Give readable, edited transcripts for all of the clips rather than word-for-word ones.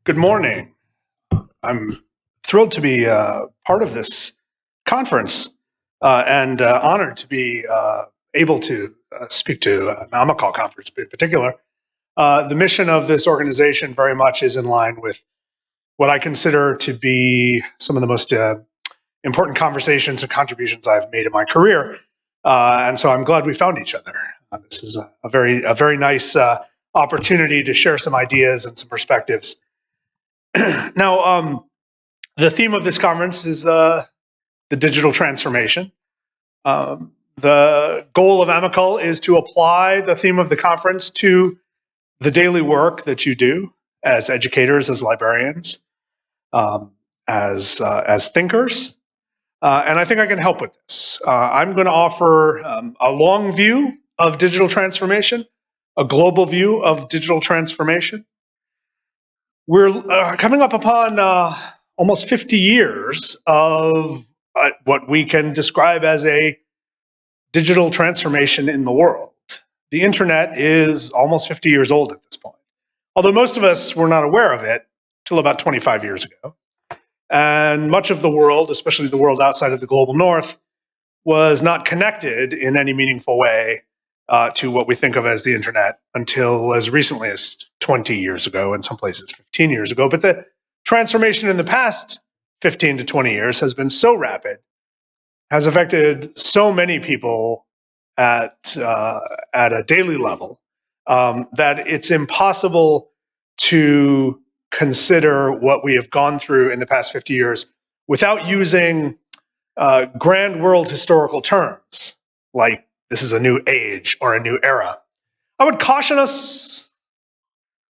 Good morning. I'm thrilled to be part of this conference and honored to be able to speak to an AMICAL conference in particular. The mission of this organization very much is in line with what I consider to be some of the most important conversations and contributions I've made in my career. And so I'm glad we found each other. This is a very nice opportunity to share some ideas and some perspectives. Now, the theme of this conference is the digital transformation. The goal of AMICAL is to apply the theme of the conference to the daily work that you do as educators, as librarians, as thinkers. And I think I can help with this. I'm going to offer a long view of digital transformation, a global view of digital transformation. We're coming up upon almost 50 years of what we can describe as a digital transformation in the world. The internet is almost 50 years old at this point, although most of us were not aware of it till about 25 years ago. And much of the world, especially the world outside of the global north, was not connected in any meaningful way to what we think of as the internet until as recently as 20 years ago, in some places 15 years ago. But the transformation in the past 15 to 20 years has been so rapid, has affected so many people at a daily level that it's impossible to consider what we have gone through in the past 50 years without using grand world historical terms like this is a new age or a new era. I would caution us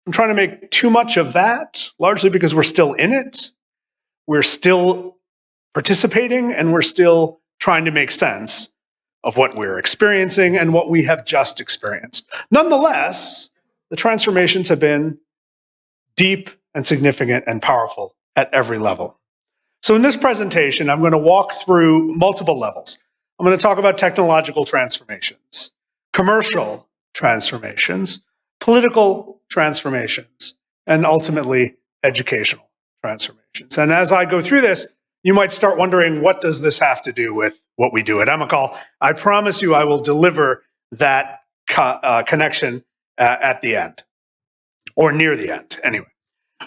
from trying to make too much of that, largely because we're still in it. We're still participating and we're still trying to make sense of what we're experiencing and what we have just experienced. Nonetheless, the transformations have been deep and significant and powerful at every level. So in this presentation, I'm going to walk through multiple levels. I'm going to talk about technological transformations, commercial transformations, political transformations, and ultimately educational transformations. And as I go through this, you might start wondering, what does this have to do with what we do at AMICAL? I promise you I will deliver that connection at the end, or near the end, anyway.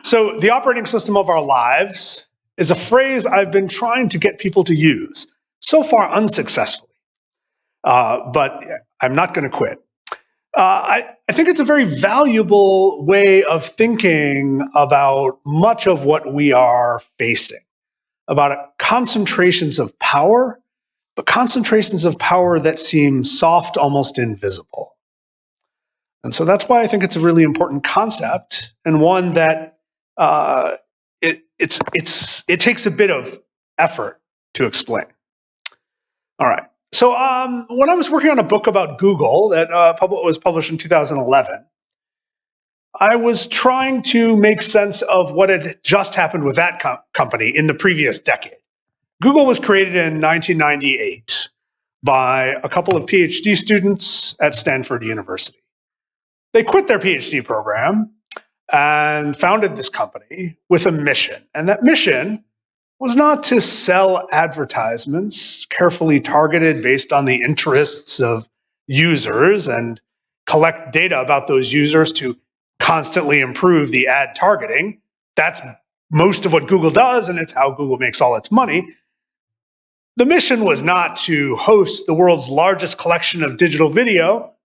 So the operating system of our lives is a phrase I've been trying to get people to use, so far unsuccessfully, but I'm not going to quit. I think it's a very valuable way of thinking about much of what we are facing, about concentrations of power, but concentrations of power that seem soft, almost invisible. And so that's why I think it's a really important concept, and one that it takes a bit of effort to explain. All right. So when I was working on a book about Google that was published in 2011, I was trying to make sense of what had just happened with that company in the previous decade. Google was created in 1998 by a couple of PhD students at Stanford University. They quit their PhD program and founded this company with a mission. And that mission was not to sell advertisements carefully targeted based on the interests of users and collect data about those users to constantly improve the ad targeting. That's most of what Google does, and it's how Google makes all its money. The mission was not to host the world's largest collection of digital video,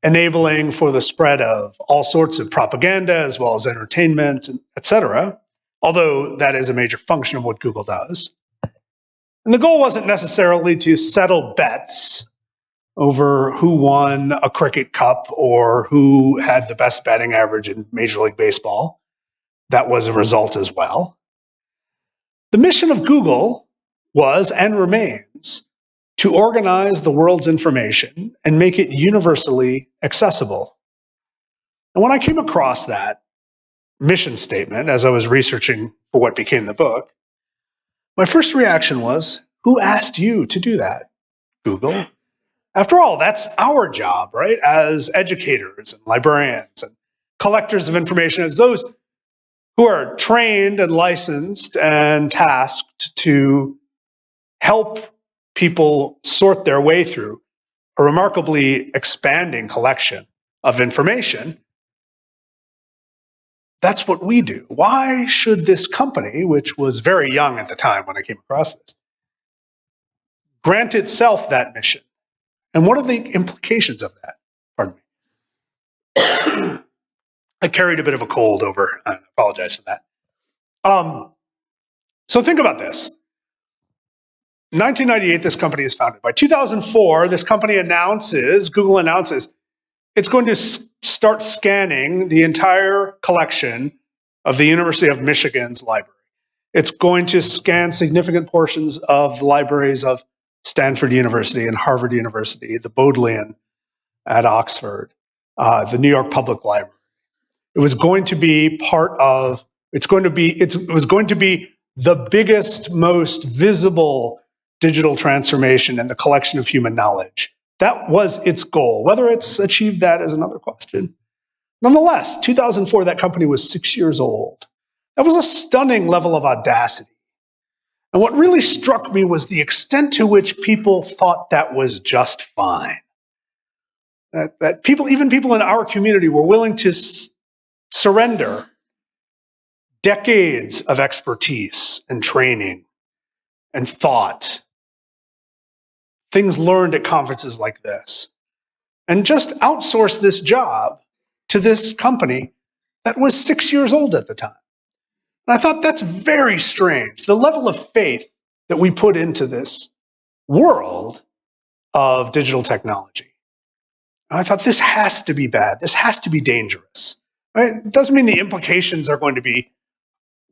enabling for the spread of all sorts of propaganda as well as entertainment, etc., although that is a major function of what Google does. And the goal wasn't necessarily to settle bets over who won a cricket cup or who had the best batting average in Major League Baseball. That was a result as well. The mission of Google was and remains to organize the world's information and make it universally accessible. And when I came across that mission statement as I was researching for what became the book, my first reaction was, who asked you to do that, Google? After all, that's our job, right? As educators and librarians and collectors of information, as those who are trained and licensed and tasked to help people sort their way through a remarkably expanding collection of information. That's what we do. Why should this company, which was very young at the time when I came across this, grant itself that mission? And what are the implications of that? Pardon me. I carried a bit of a cold over. I apologize for that. So think about this. 1998, this company is founded. By 2004, this company Google announces, it's going to start scanning the entire collection of the University of Michigan's library. It's going to scan significant portions of the libraries of Stanford University and Harvard University, the Bodleian at Oxford, the New York Public Library. It was going to be it was going to be the biggest, most visible digital transformation in the collection of human knowledge. That was its goal. Whether it's achieved that is another question. Nonetheless, 2004, that company was 6 years old. That was a stunning level of audacity. And what really struck me was the extent to which people thought that was just fine. That people, even people in our community, were willing to surrender decades of expertise and training and thought, things learned at conferences like this, and just outsource this job to this company that was 6 years old at the time. And I thought that's very strange. The level of faith that we put into this world of digital technology. And I thought this has to be bad. This has to be dangerous. Right? It doesn't mean the implications are going to be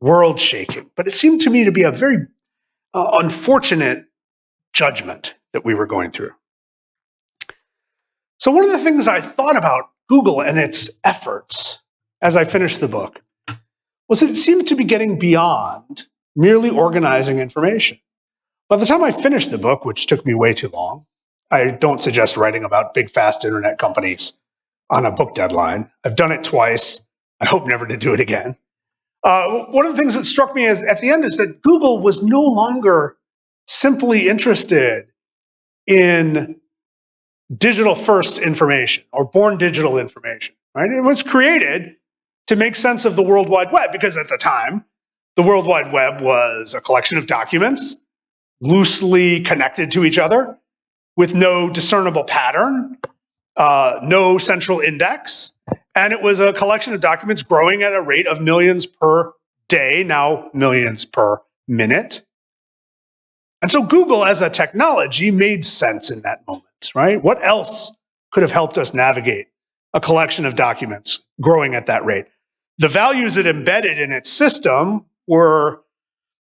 world shaking, but it seemed to me to be a very unfortunate judgment that we were going through. So one of the things I thought about Google and its efforts as I finished the book was that it seemed to be getting beyond merely organizing information. By the time I finished the book, which took me way too long, I don't suggest writing about big, fast internet companies on a book deadline. I've done it twice. I hope never to do it again. One of the things that struck me at the end is that Google was no longer simply interested in digital first information or born digital information, right? It was created to make sense of the World Wide Web, because at the time, the World Wide Web was a collection of documents loosely connected to each other with no discernible pattern, no central index. And it was a collection of documents growing at a rate of millions per day, now millions per minute. And so Google as a technology made sense in that moment, right? What else could have helped us navigate a collection of documents growing at that rate? The values it embedded in its system were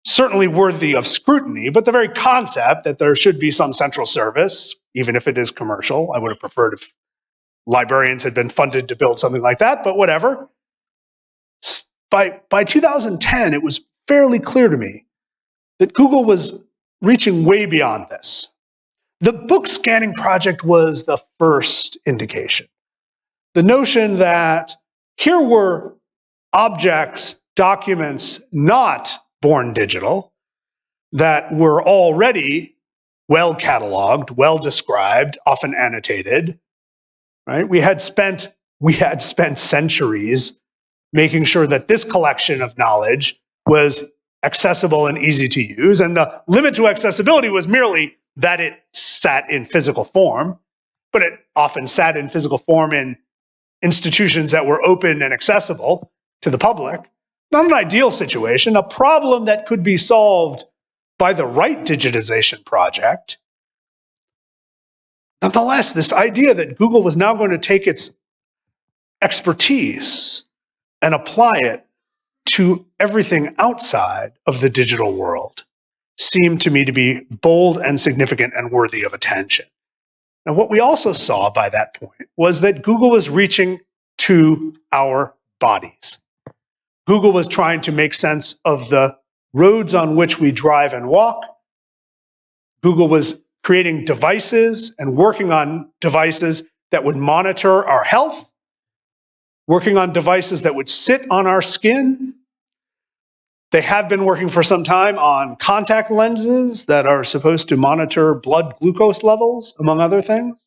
certainly worthy of scrutiny, but the very concept that there should be some central service, even if it is commercial, I would have preferred if librarians had been funded to build something like that, but whatever. By 2010, it was fairly clear to me that Google was reaching way beyond this. The book scanning project was the first indication. The notion that here were objects, documents not born digital, that were already well cataloged, well described, often annotated, right? We had spent centuries making sure that this collection of knowledge was accessible and easy to use. And the limit to accessibility was merely that it sat in physical form, but it often sat in physical form in institutions that were open and accessible to the public. Not an ideal situation, a problem that could be solved by the right digitization project. Nonetheless, this idea that Google was now going to take its expertise and apply it to everything outside of the digital world seemed to me to be bold and significant and worthy of attention. Now, what we also saw by that point was that Google was reaching to our bodies. Google was trying to make sense of the roads on which we drive and walk. Google was creating devices and working on devices that would monitor our health, working on devices that would sit on our skin, They have been working for some time on contact lenses that are supposed to monitor blood glucose levels, among other things.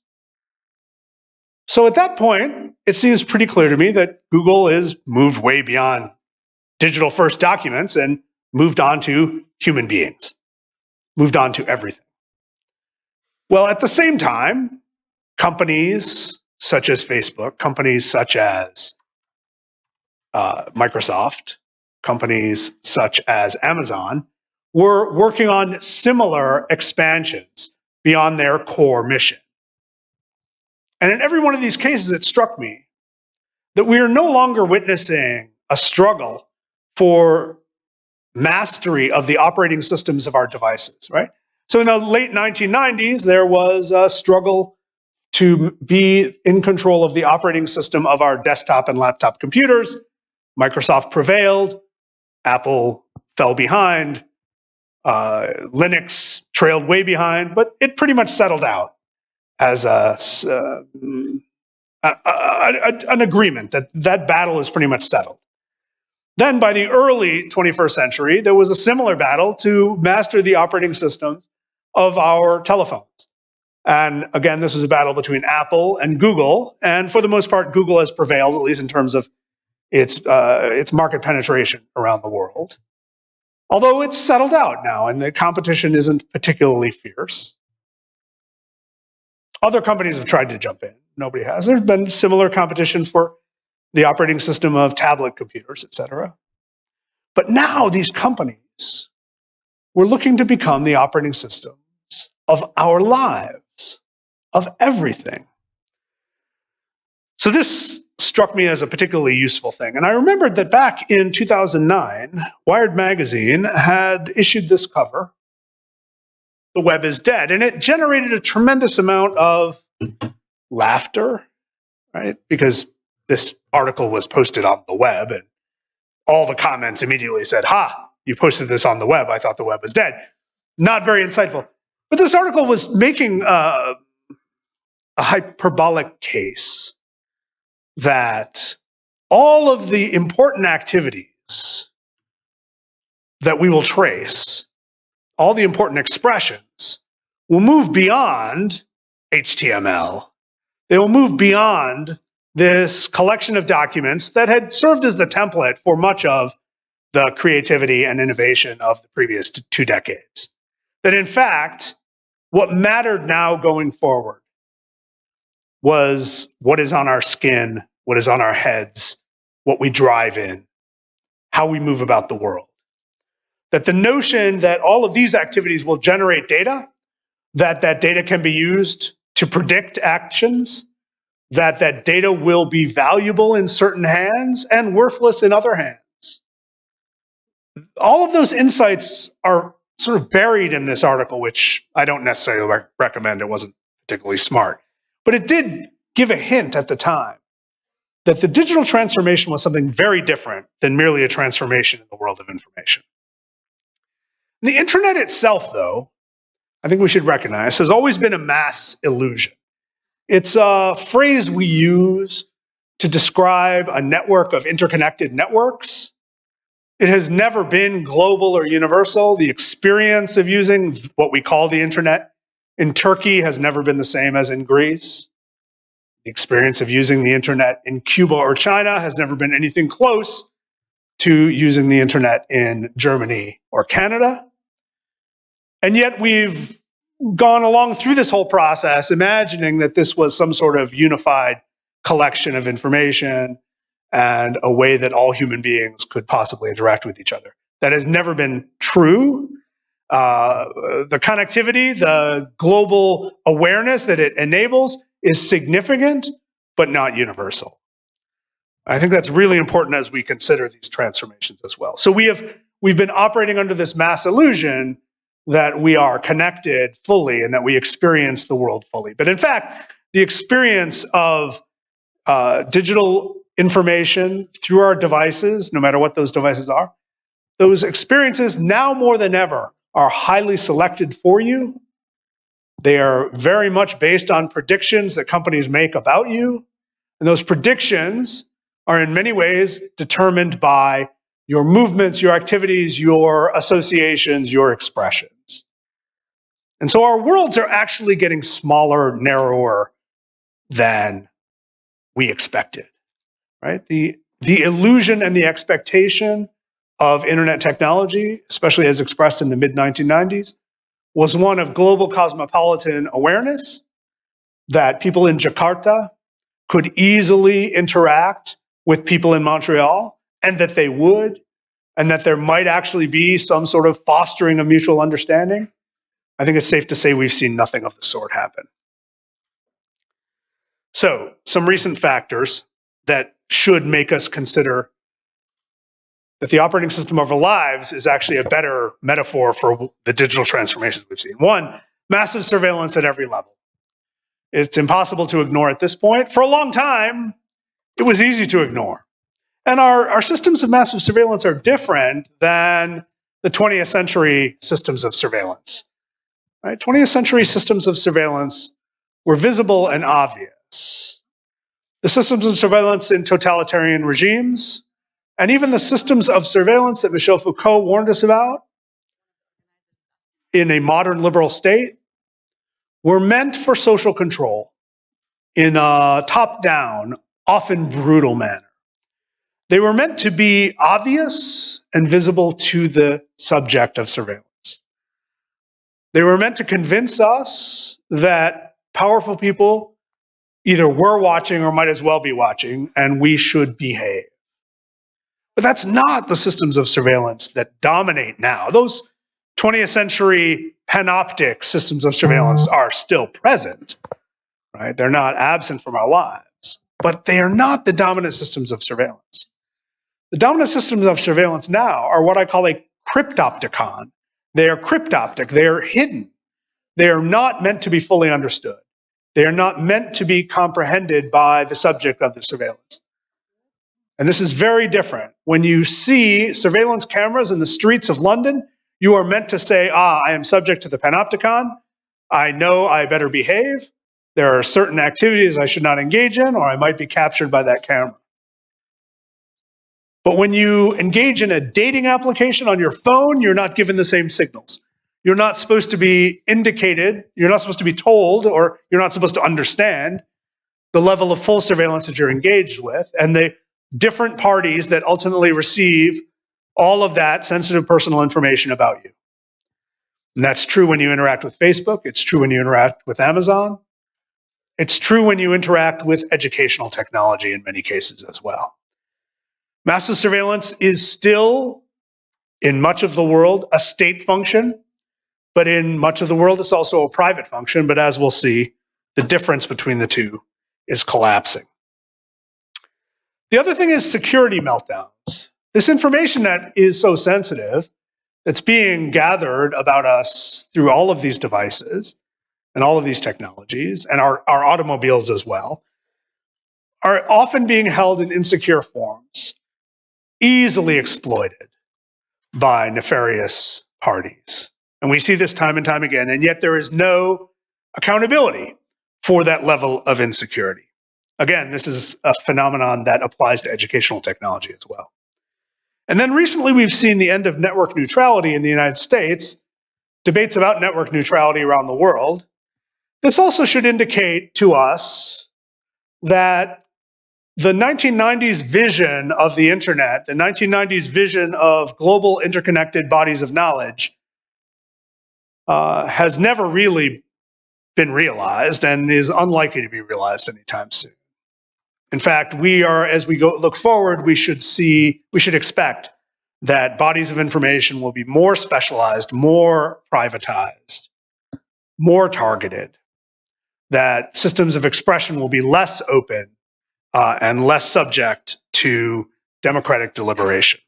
So at that point, it seems pretty clear to me that Google is moved way beyond digital first documents and moved on to human beings, moved on to everything. Well, at the same time, companies such as Facebook, companies such as Microsoft, companies such as Amazon were working on similar expansions beyond their core mission. And in every one of these cases, it struck me that we are no longer witnessing a struggle for mastery of the operating systems of our devices, right? So in the late 1990s, there was a struggle to be in control of the operating system of our desktop and laptop computers. Microsoft prevailed, Apple fell behind, Linux trailed way behind, but it pretty much settled out as an agreement that that battle is pretty much settled. Then by the early 21st century, there was a similar battle to master the operating systems of our telephones. And again, this was a battle between Apple and Google. And for the most part, Google has prevailed, at least in terms of its market penetration around the world. Although it's settled out now and the competition isn't particularly fierce. Other companies have tried to jump in. Nobody has. There's been similar competition for the operating system of tablet computers, et cetera. But now these companies were looking to become the operating systems of our lives, of everything. So this struck me as a particularly useful thing. And I remembered that back in 2009, Wired magazine had issued this cover, "The Web is Dead," and it generated a tremendous amount of laughter, right? Because this article was posted on the web and all the comments immediately said, "Ha, you posted this on the web. I thought the web was dead." Not very insightful. But this article was making a hyperbolic case that all of the important activities that we will trace, all the important expressions, will move beyond HTML. They will move beyond this collection of documents that had served as the template for much of the creativity and innovation of the previous 2 decades. That in fact, what mattered now going forward was what is on our skin, what is on our heads, what we drive in, how we move about the world. That the notion that all of these activities will generate data, that that data can be used to predict actions, that that data will be valuable in certain hands and worthless in other hands. All of those insights are sort of buried in this article, which I don't necessarily recommend. It wasn't particularly smart. But it did give a hint at the time that the digital transformation was something very different than merely a transformation in the world of information. The internet itself, though, I think we should recognize, has always been a mass illusion. It's a phrase we use to describe a network of interconnected networks. It has never been global or universal. The experience of using what we call the internet in Turkey has never been the same as in Greece. The experience of using the internet in Cuba or China has never been anything close to using the internet in Germany or Canada. And yet we've gone along through this whole process imagining that this was some sort of unified collection of information and a way that all human beings could possibly interact with each other. That has never been true. The connectivity, the global awareness that it enables is significant, but not universal. I think that's really important as we consider these transformations as well. So we've been operating under this mass illusion that we are connected fully and that we experience the world fully. But in fact, the experience of digital information through our devices, no matter what those devices are, those experiences now more than ever are highly selected for you. They are very much based on predictions that companies make about you. And those predictions are in many ways determined by your movements, your activities, your associations, your expressions. And so our worlds are actually getting smaller, narrower than we expected, right? The illusion and the expectation of internet technology, especially as expressed in the mid-1990s, was one of global cosmopolitan awareness, that people in Jakarta could easily interact with people in Montreal, and that they would, and that there might actually be some sort of fostering of mutual understanding. I think it's safe to say we've seen nothing of the sort happen. So, some recent factors that should make us consider that the operating system of our lives is actually a better metaphor for the digital transformations we've seen. One, massive surveillance at every level. It's impossible to ignore at this point. For a long time, it was easy to ignore. And our systems of massive surveillance are different than the 20th century systems of surveillance. Right? 20th century systems of surveillance were visible and obvious. The systems of surveillance in totalitarian regimes, and even the systems of surveillance that Michel Foucault warned us about in a modern liberal state, were meant for social control in a top-down, often brutal manner. They were meant to be obvious and visible to the subject of surveillance. They were meant to convince us that powerful people either were watching or might as well be watching, and we should behave. But that's not the systems of surveillance that dominate now. Those 20th century panoptic systems of surveillance are still present, right? They're not absent from our lives, but they are not the dominant systems of surveillance. The dominant systems of surveillance now are what I call a cryptopticon. They are cryptoptic, they are hidden. They are not meant to be fully understood. They are not meant to be comprehended by the subject of the surveillance. And this is very different. When you see surveillance cameras in the streets of London, you are meant to say, I am subject to the panopticon. I know I better behave. There are certain activities I should not engage in, or I might be captured by that camera. But when you engage in a dating application on your phone, you're not given the same signals. You're not supposed to be indicated, you're not supposed to be told, or you're not supposed to understand the level of full surveillance that you're engaged with, and the different parties that ultimately receive all of that sensitive personal information about you. And that's true when you interact with Facebook, it's true when you interact with Amazon, it's true when you interact with educational technology in many cases as well. Massive surveillance is still, in much of the world, a state function, but in much of the world, it's also a private function. But as we'll see, the difference between the two is collapsing. The other thing is security meltdowns. This information that is so sensitive, that's being gathered about us through all of these devices and all of these technologies, and our automobiles as well, are often being held in insecure forms, easily exploited by nefarious parties. And we see this time and time again, and yet there is no accountability for that level of insecurity. Again, this is a phenomenon that applies to educational technology as well. And then recently we've seen the end of network neutrality in the United States, debates about network neutrality around the world. This also should indicate to us that the 1990s vision of the internet, the 1990s vision of global interconnected bodies of knowledge, has never really been realized and is unlikely to be realized anytime soon. In fact, as we look forward, we should expect that bodies of information will be more specialized, more privatized, more targeted, that systems of expression will be less open and less subject to democratic deliberation.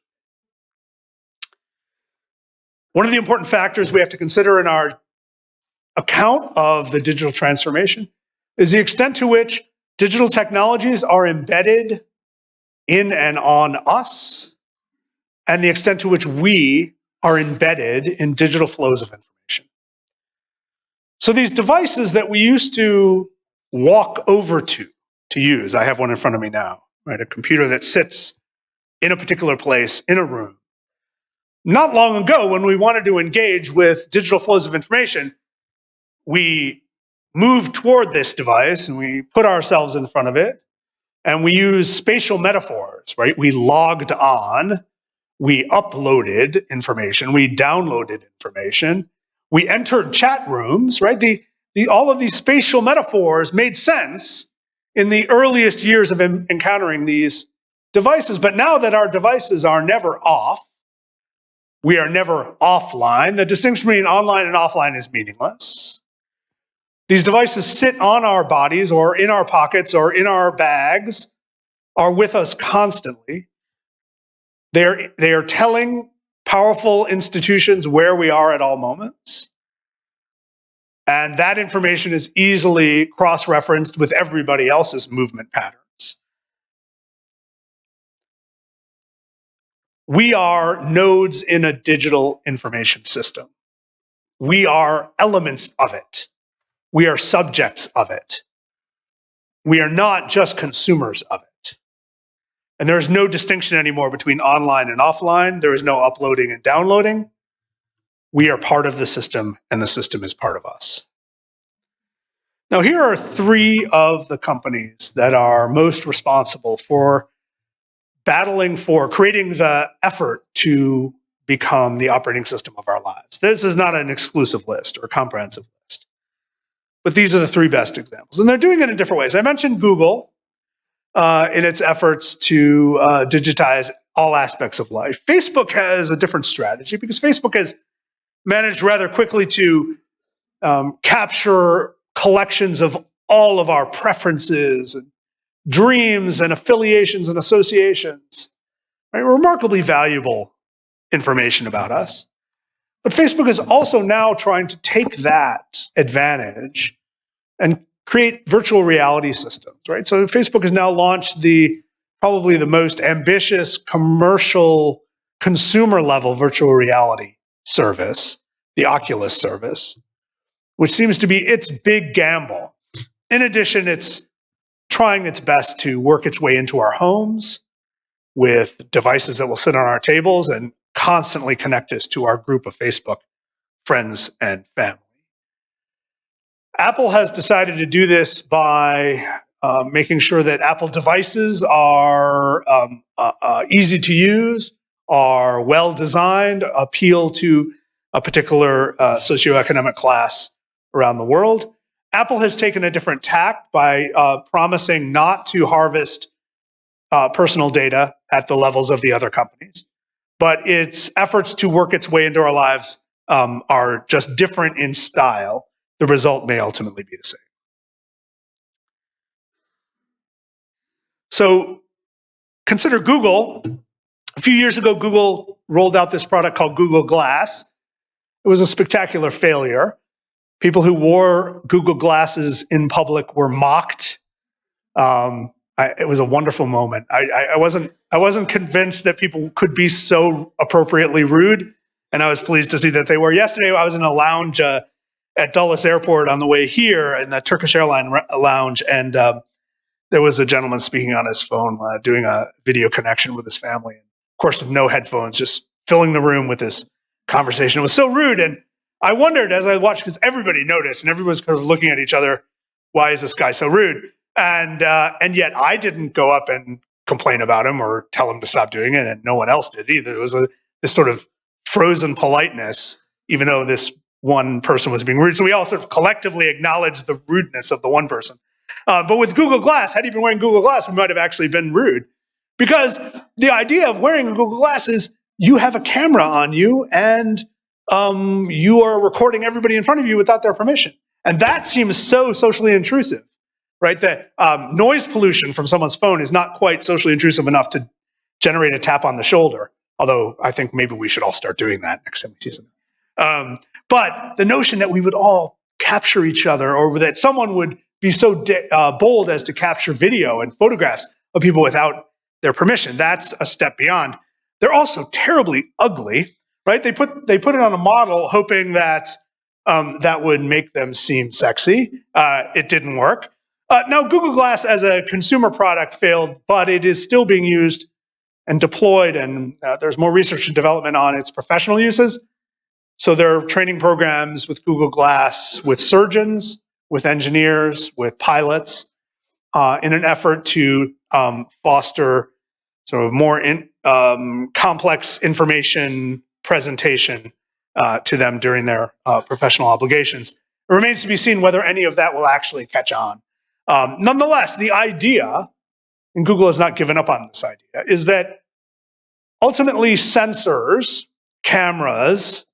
One of the important factors we have to consider in our account of the digital transformation is the extent to which digital technologies are embedded in and on us, and the extent to which we are embedded in digital flows of information. So these devices that we used to walk over to use, I have one in front of me now, right? A computer that sits in a particular place, in a room. Not long ago, when we wanted to engage with digital flows of information, we moved toward this device and we put ourselves in front of it and we used spatial metaphors, right? We logged on, we uploaded information, we downloaded information, we entered chat rooms, right? All of these spatial metaphors made sense in the earliest years of encountering these devices. But now that our devices are never off, we are never offline. The distinction between online and offline is meaningless. These devices sit on our bodies or in our pockets or in our bags, are with us constantly. They are telling powerful institutions where we are at all moments. And that information is easily cross-referenced with everybody else's movement patterns. We are nodes in a digital information system. We are elements of it. We are subjects of it. We are not just consumers of it. And there is no distinction anymore between online and offline. There is no uploading and downloading. We are part of the system, and the system is part of us. Now, here are three of the companies that are most responsible for battling for creating the effort to become the operating system of our lives. This is not an exclusive list or a comprehensive list, but these are the three best examples. And they're doing it in different ways. I mentioned Google in its efforts to digitize all aspects of life. Facebook has a different strategy because Facebook has managed rather quickly to capture collections of all of our preferences and dreams and affiliations and associations, right? Remarkably valuable information about us. But Facebook is also now trying to take that advantage and create virtual reality systems, right? So Facebook has now launched probably the most ambitious commercial consumer level virtual reality service, the Oculus service, which seems to be its big gamble. In addition, it's trying its best to work its way into our homes with devices that will sit on our tables and constantly connect us to our group of Facebook friends and family. Apple has decided to do this by making sure that Apple devices are easy to use, are well designed, appeal to a particular socioeconomic class around the world. Apple has taken a different tack by promising not to harvest personal data at the levels of the other companies, but its efforts to work its way into our lives are just different in style. The result may ultimately be the same. So consider Google. A few years ago, Google rolled out this product called Google Glass. It was a spectacular failure. People who wore Google Glasses in public were mocked. It was a wonderful moment. I wasn't convinced that people could be so appropriately rude, and I was pleased to see that they were. Yesterday, I was in a lounge at Dulles Airport on the way here, in the Turkish airline lounge, and there was a gentleman speaking on his phone, doing a video connection with his family. And of course, with no headphones, just filling the room with this conversation. It was so rude, and I wondered as I watched, because everybody noticed, and everyone was kind of looking at each other, why is this guy so rude? And yet I didn't go up and complain about him or tell him to stop doing it, and no one else did either. It was this sort of frozen politeness, even though this one person was being rude. So we all sort of collectively acknowledged the rudeness of the one person. But with Google Glass, had he been wearing Google Glass, we might have actually been rude. Because the idea of wearing a Google Glass is you have a camera on you and you are recording everybody in front of you without their permission. And that seems so socially intrusive, right? That noise pollution from someone's phone is not quite socially intrusive enough to generate a tap on the shoulder. Although I think maybe we should all start doing that next time we see something. But the notion that we would all capture each other, or that someone would be so bold as to capture video and photographs of people without their permission, that's a step beyond. They're also terribly ugly, right? They put it on a model hoping that that would make them seem sexy. It didn't work. Now, Google Glass as a consumer product failed, but it is still being used and deployed, and there's more research and development on its professional uses. So there are training programs with Google Glass with surgeons, with engineers, with pilots, in an effort to foster sort of more complex information presentation to them during their professional obligations. It remains to be seen whether any of that will actually catch on. Nonetheless, the idea, and Google has not given up on this idea, is that ultimately sensors, cameras,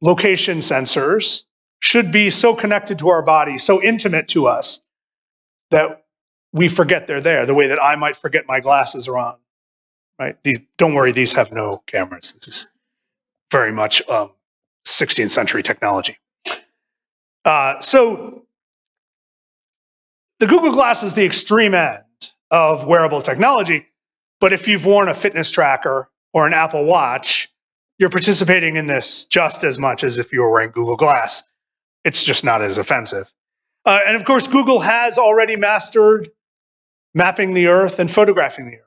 location sensors should be so connected to our body, so intimate to us, that we forget they're there, the way that I might forget my glasses are on. Right? Don't worry, these have no cameras. This is very much 16th century technology. So the Google Glass is the extreme end of wearable technology, but if you've worn a fitness tracker or an Apple Watch, you're participating in this just as much as if you were wearing Google Glass. It's just not as offensive. And of course, Google has already mastered mapping the Earth and photographing the Earth.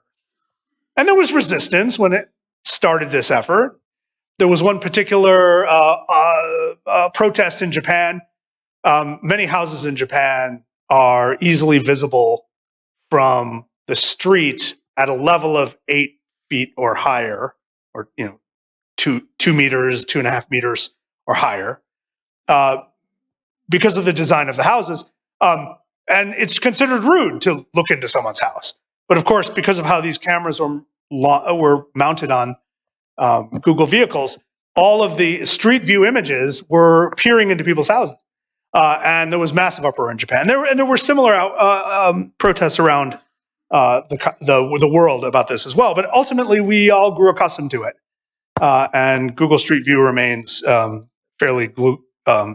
And there was resistance when it started this effort. There was one particular protest in Japan. Many houses in Japan are easily visible from the street at a level of 8 feet or higher, or 2 meters, 2.5 meters or higher, because of the design of the houses. And it's considered rude to look into someone's house. But of course, because of how these cameras were mounted on Google vehicles, all of the street view images were peering into people's houses. And there was massive uproar in Japan. There were similar protests around the world about this as well. But ultimately, we all grew accustomed to it. And Google Street View remains fairly global.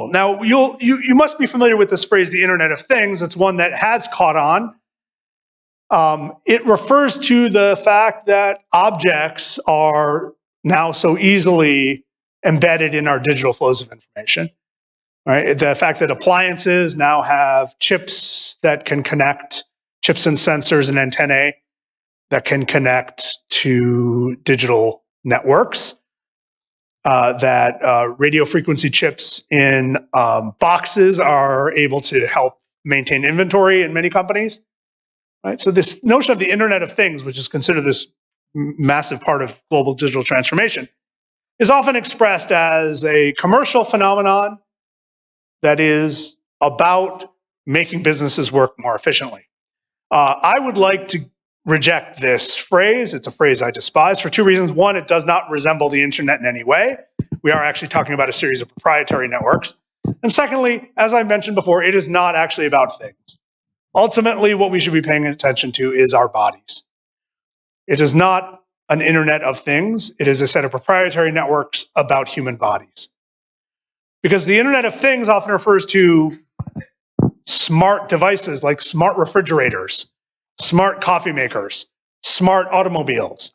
Now, you must be familiar with this phrase, the Internet of Things. It's one that has caught on. It refers to the fact that objects are now so easily embedded in our digital flows of information. Right? The fact that appliances now have chips that can connect, chips and sensors and antennae that can connect to digital networks. That radio frequency chips in boxes are able to help maintain inventory in many companies. Right? So this notion of the Internet of Things, which is considered this massive part of global digital transformation, is often expressed as a commercial phenomenon that is about making businesses work more efficiently. I would like to reject this phrase. It's a phrase I despise for two reasons. One, it does not resemble the internet in any way. We are actually talking about a series of proprietary networks. And secondly, as I mentioned before, it is not actually about things. Ultimately, what we should be paying attention to is our bodies. It is not an internet of things. It is a set of proprietary networks about human bodies. Because the Internet of Things often refers to smart devices like smart refrigerators, smart coffee makers, smart automobiles.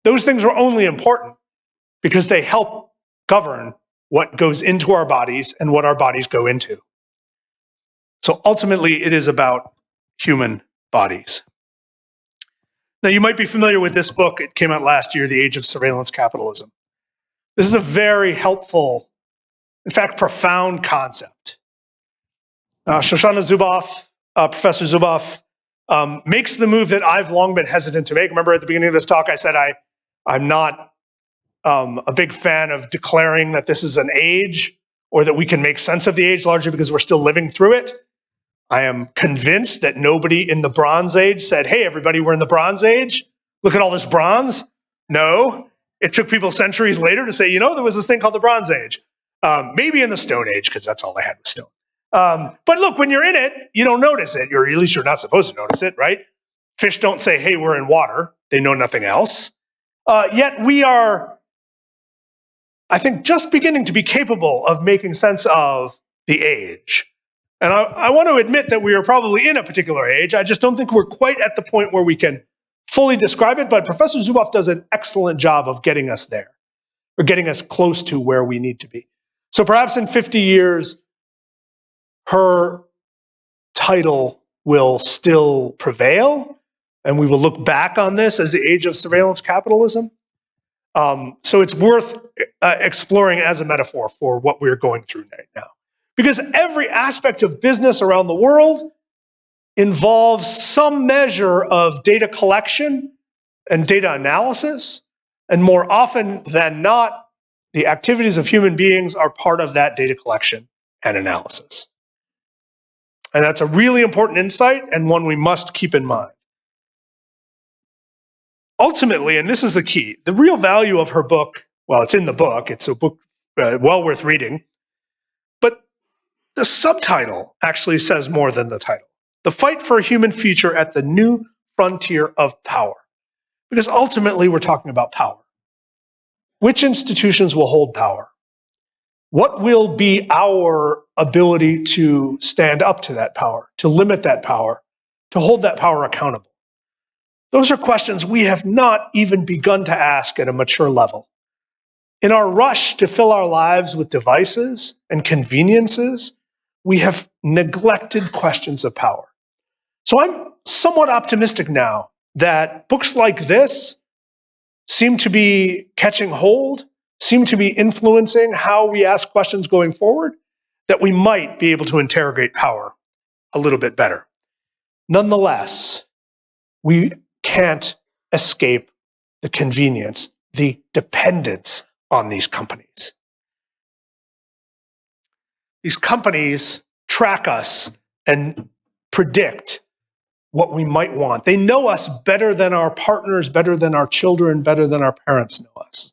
Those things are only important because they help govern what goes into our bodies and what our bodies go into. So ultimately, it is about human bodies. Now, you might be familiar with this book. It came out last year, The Age of Surveillance Capitalism. This is a very helpful, in fact, profound concept. Shoshana Zuboff, Professor Zuboff, makes the move that I've long been hesitant to make. Remember at the beginning of this talk, I said I'm not a big fan of declaring that this is an age or that we can make sense of the age, largely because we're still living through it. I am convinced that nobody in the Bronze Age said, hey, everybody, we're in the Bronze Age. Look at all this bronze. No, it took people centuries later to say, there was this thing called the Bronze Age. Maybe in the Stone Age, because that's all I had was stone. But look, when you're in it, you don't notice it. Or at least you're not supposed to notice it, right? Fish don't say, hey, we're in water. They know nothing else. Yet we are, I think, just beginning to be capable of making sense of the age. And I want to admit that we are probably in a particular age. I just don't think we're quite at the point where we can fully describe it. But Professor Zuboff does an excellent job of getting us there, or getting us close to where we need to be. So perhaps in 50 years, her title will still prevail, and we will look back on this as the age of surveillance capitalism. So it's worth exploring as a metaphor for what we're going through right now. Because every aspect of business around the world involves some measure of data collection and data analysis. And more often than not, the activities of human beings are part of that data collection and analysis. And that's a really important insight and one we must keep in mind. Ultimately, and this is the key, the real value of her book, well, it's in the book, it's a book well worth reading, but the subtitle actually says more than the title. The Fight for a Human Future at the New Frontier of Power. Because ultimately, we're talking about power. Which institutions will hold power? What will be our ability to stand up to that power, to limit that power, to hold that power accountable? Those are questions we have not even begun to ask at a mature level. In our rush to fill our lives with devices and conveniences, we have neglected questions of power. So I'm somewhat optimistic now that books like this seem to be catching hold, seem to be influencing how we ask questions going forward, that we might be able to interrogate power a little bit better. Nonetheless, we can't escape the convenience, the dependence on these companies. These companies track us and predict what we might want. They know us better than our partners, better than our children, better than our parents know us.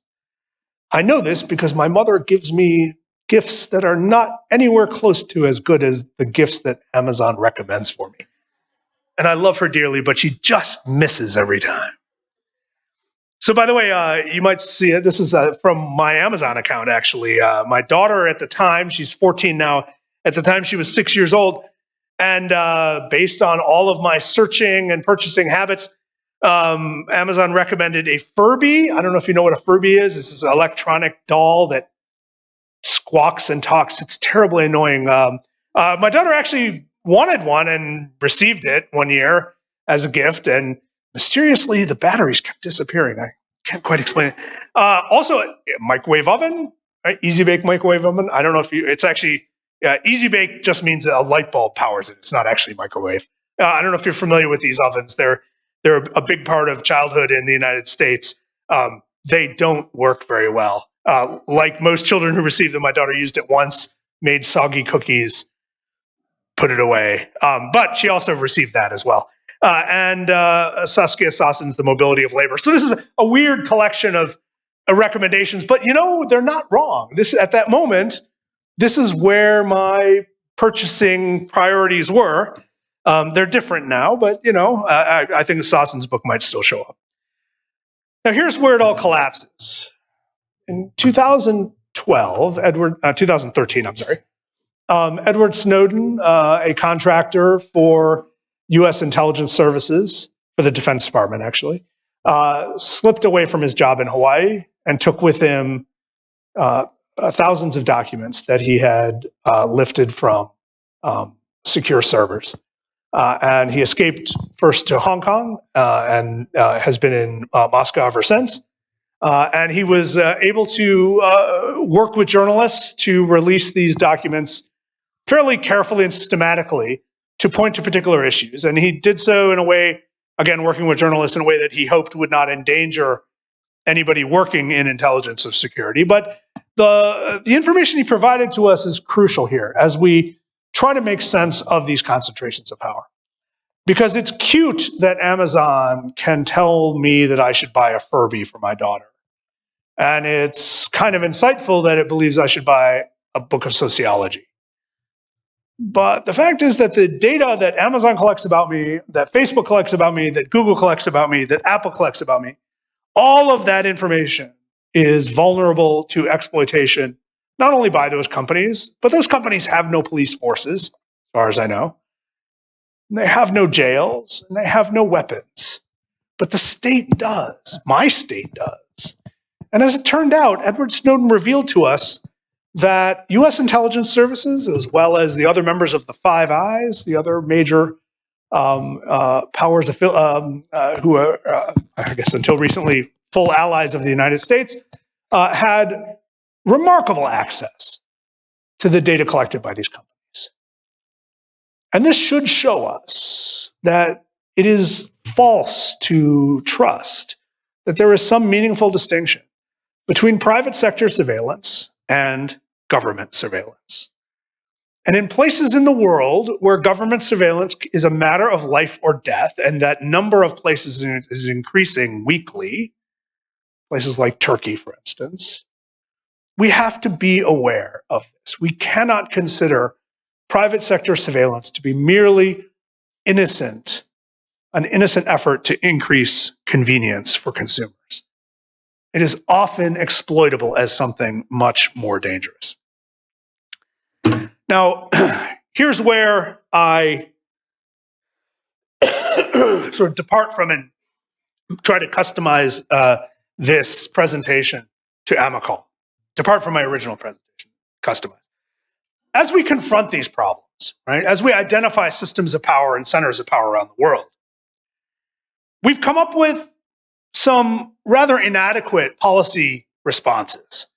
I know this because my mother gives me gifts that are not anywhere close to as good as the gifts that Amazon recommends for me. And I love her dearly, but she just misses every time. So by the way, you might see it. This is from my Amazon account, actually. My daughter at the time, she's 14 now. At the time, she was 6 years old. And based on all of my searching and purchasing habits, Amazon recommended a Furby. I don't know if you know what a Furby is. This is an electronic doll that squawks and talks. It's terribly annoying. My daughter actually wanted one and received it one year as a gift, and mysteriously the batteries kept disappearing. I can't quite explain it. Also, a microwave oven, right? Easy bake microwave oven. I don't know if it's actually, easy bake just means a light bulb powers it. It's not actually microwave. I don't know if you're familiar with these ovens. They're a big part of childhood in the United States. They don't work very well. Like most children who receive them, my daughter used it once, made soggy cookies, put it away. But she also received that as well. And Saskia Sassen's The Mobility of Labor. So this is a weird collection of recommendations, but they're not wrong. At that moment, this is where my purchasing priorities were. They're different now, but I think Sassen's book might still show up. Now here's where it all collapses. In 2013, Edward Snowden, a contractor for U.S. intelligence services, for the Defense Department actually, slipped away from his job in Hawaii and took with him thousands of documents that he had lifted from secure servers. And he escaped first to Hong Kong and has been in Moscow ever since. And he was able to work with journalists to release these documents fairly carefully and systematically to point to particular issues. And he did so in a way, again, working with journalists in a way that he hoped would not endanger anybody working in intelligence or security. But the information he provided to us is crucial here as we try to make sense of these concentrations of power. Because it's cute that Amazon can tell me that I should buy a Furby for my daughter. And it's kind of insightful that it believes I should buy a book of sociology. But the fact is that the data that Amazon collects about me, that Facebook collects about me, that Google collects about me, that Apple collects about me, all of that information is vulnerable to exploitation, not only by those companies, but those companies have no police forces, as far as I know. They have no jails, and they have no weapons. But the state does. My state does. And as it turned out, Edward Snowden revealed to us that U.S. intelligence services, as well as the other members of the Five Eyes, the other major powers who are, I guess until recently, full allies of the United States, had remarkable access to the data collected by these companies. And this should show us that it is false to trust that there is some meaningful distinction between private sector surveillance and government surveillance. And in places in the world where government surveillance is a matter of life or death, and that number of places is increasing weekly, places like Turkey, for instance, we have to be aware of this. We cannot consider private sector surveillance to be merely an innocent effort to increase convenience for consumers. It is often exploitable as something much more dangerous. Now, here's where I sort of depart from and try to customize this presentation to AMICAL. Depart from my original presentation, customize. As we confront these problems, right, as we identify systems of power and centers of power around the world, we've come up with some rather inadequate policy responses.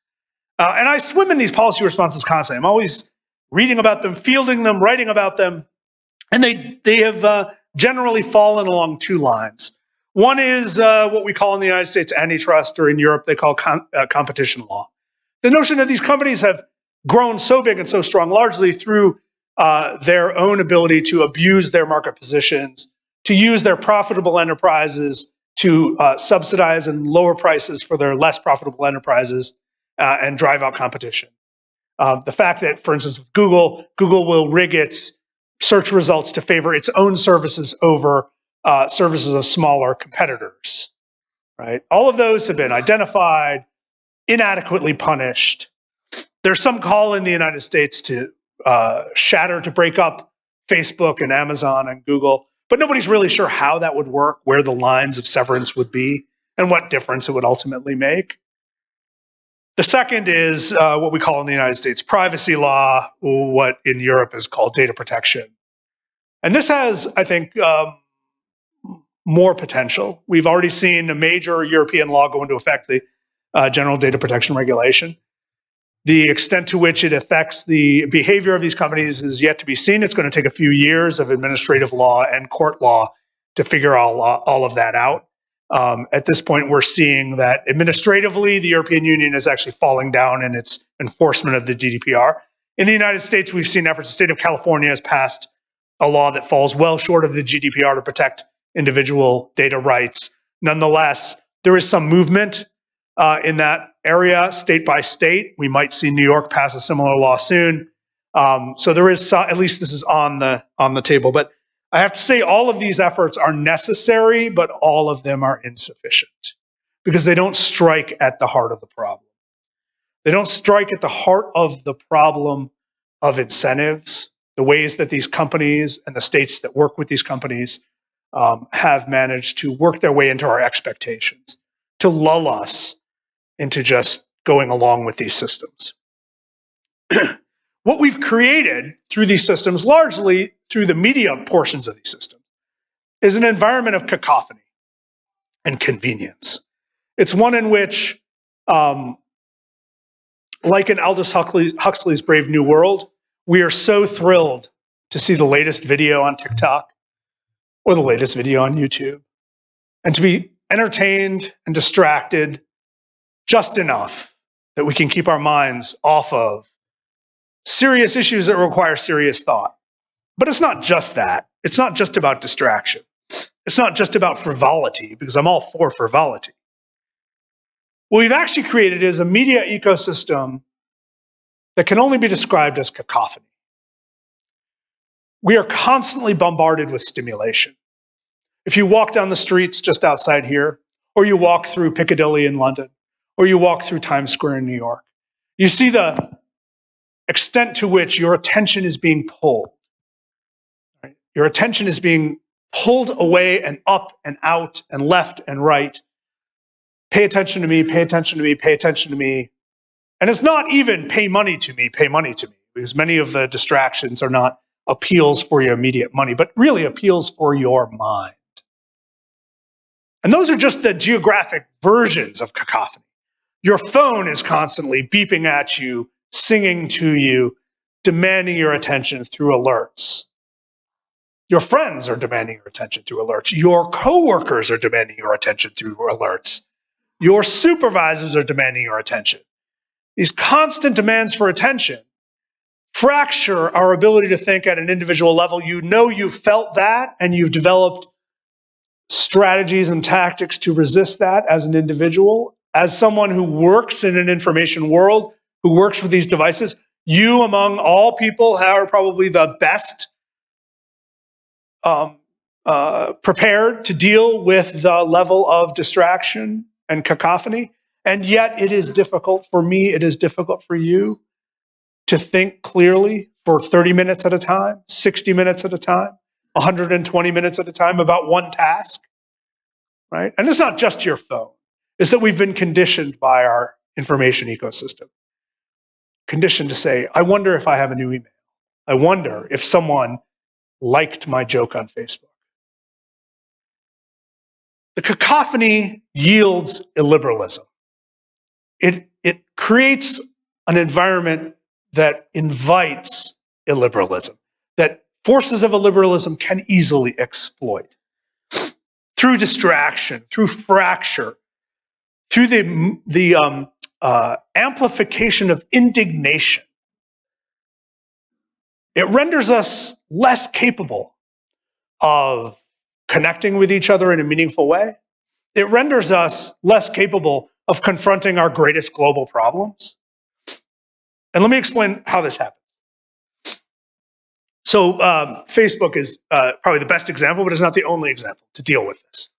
And I swim in these policy responses constantly. I'm always reading about them, fielding them, writing about them. And they have generally fallen along two lines. One is what we call in the United States antitrust, or in Europe they call competition law. The notion that these companies have grown so big and so strong largely through their own ability to abuse their market positions, to use their profitable enterprises to subsidize and lower prices for their less profitable enterprises and drive out competition. The fact that, for instance, with Google will rig its search results to favor its own services over services of smaller competitors, right? All of those have been identified, inadequately punished. There's some call in the United States to to break up Facebook and Amazon and Google, but nobody's really sure how that would work, where the lines of severance would be, and what difference it would ultimately make. The second is what we call in the United States privacy law, what in Europe is called data protection. And this has, I think, more potential. We've already seen a major European law go into effect, the General Data Protection Regulation. The extent to which it affects the behavior of these companies is yet to be seen. It's going to take a few years of administrative law and court law to figure all of that out. At this point, we're seeing that administratively, the European Union is actually falling down in its enforcement of the GDPR. In the United States, we've seen efforts. The state of California has passed a law that falls well short of the GDPR to protect individual data rights. Nonetheless, there is some movement in that area, state by state. We might see New York pass a similar law soon. So there is at least this is on the table. But I have to say all of these efforts are necessary, but all of them are insufficient because they don't strike at the heart of the problem. They don't strike at the heart of the problem of incentives, the ways that these companies and the states that work with these companies have managed to work their way into our expectations, to lull us into just going along with these systems. What we've created through these systems, largely through the media portions of these systems, is an environment of cacophony and convenience. It's one in which, like in Aldous Huxley's Brave New World, we are so thrilled to see the latest video on TikTok or the latest video on YouTube, and to be entertained and distracted just enough that we can keep our minds off of serious issues that require serious thought. But it's not just that. It's not just about distraction. It's not just about frivolity, because I'm all for frivolity. What we've actually created is a media ecosystem that can only be described as cacophony. We are constantly bombarded with stimulation. If you walk down the streets just outside here, or you walk through Piccadilly in London, or you walk through Times Square in New York, you see the extent to which your attention is being pulled. Right? Your attention is being pulled away and up and out and left and right. Pay attention to me, pay attention to me, pay attention to me. And it's not even pay money to me, because many of the distractions are not appeals for your immediate money, but really appeals for your mind. And those are just the geographic versions of cacophony. Your phone is constantly beeping at you, singing to you, demanding your attention through alerts. Your friends are demanding your attention through alerts. Your coworkers are demanding your attention through alerts. Your supervisors are demanding your attention. These constant demands for attention fracture our ability to think at an individual level. You know you've felt that, and you've developed strategies and tactics to resist that as an individual. As someone who works in an information world, who works with these devices, you, among all people, are probably the best prepared to deal with the level of distraction and cacophony. And yet it is difficult for me, it is difficult for you to think clearly for 30 minutes at a time, 60 minutes at a time, 120 minutes at a time about one task, right? And it's not just your phone. It's that we've been conditioned by our information ecosystem. Conditioned to say, I wonder if I have a new email. I wonder if someone liked my joke on Facebook. The cacophony yields illiberalism. It creates an environment that invites illiberalism, that forces of illiberalism can easily exploit. Through distraction, through fracture, through the amplification of indignation, it renders us less capable of connecting with each other in a meaningful way. It renders us less capable of confronting our greatest global problems. And let me explain how this happens. So Facebook is probably the best example, but it's not the only example to deal with this,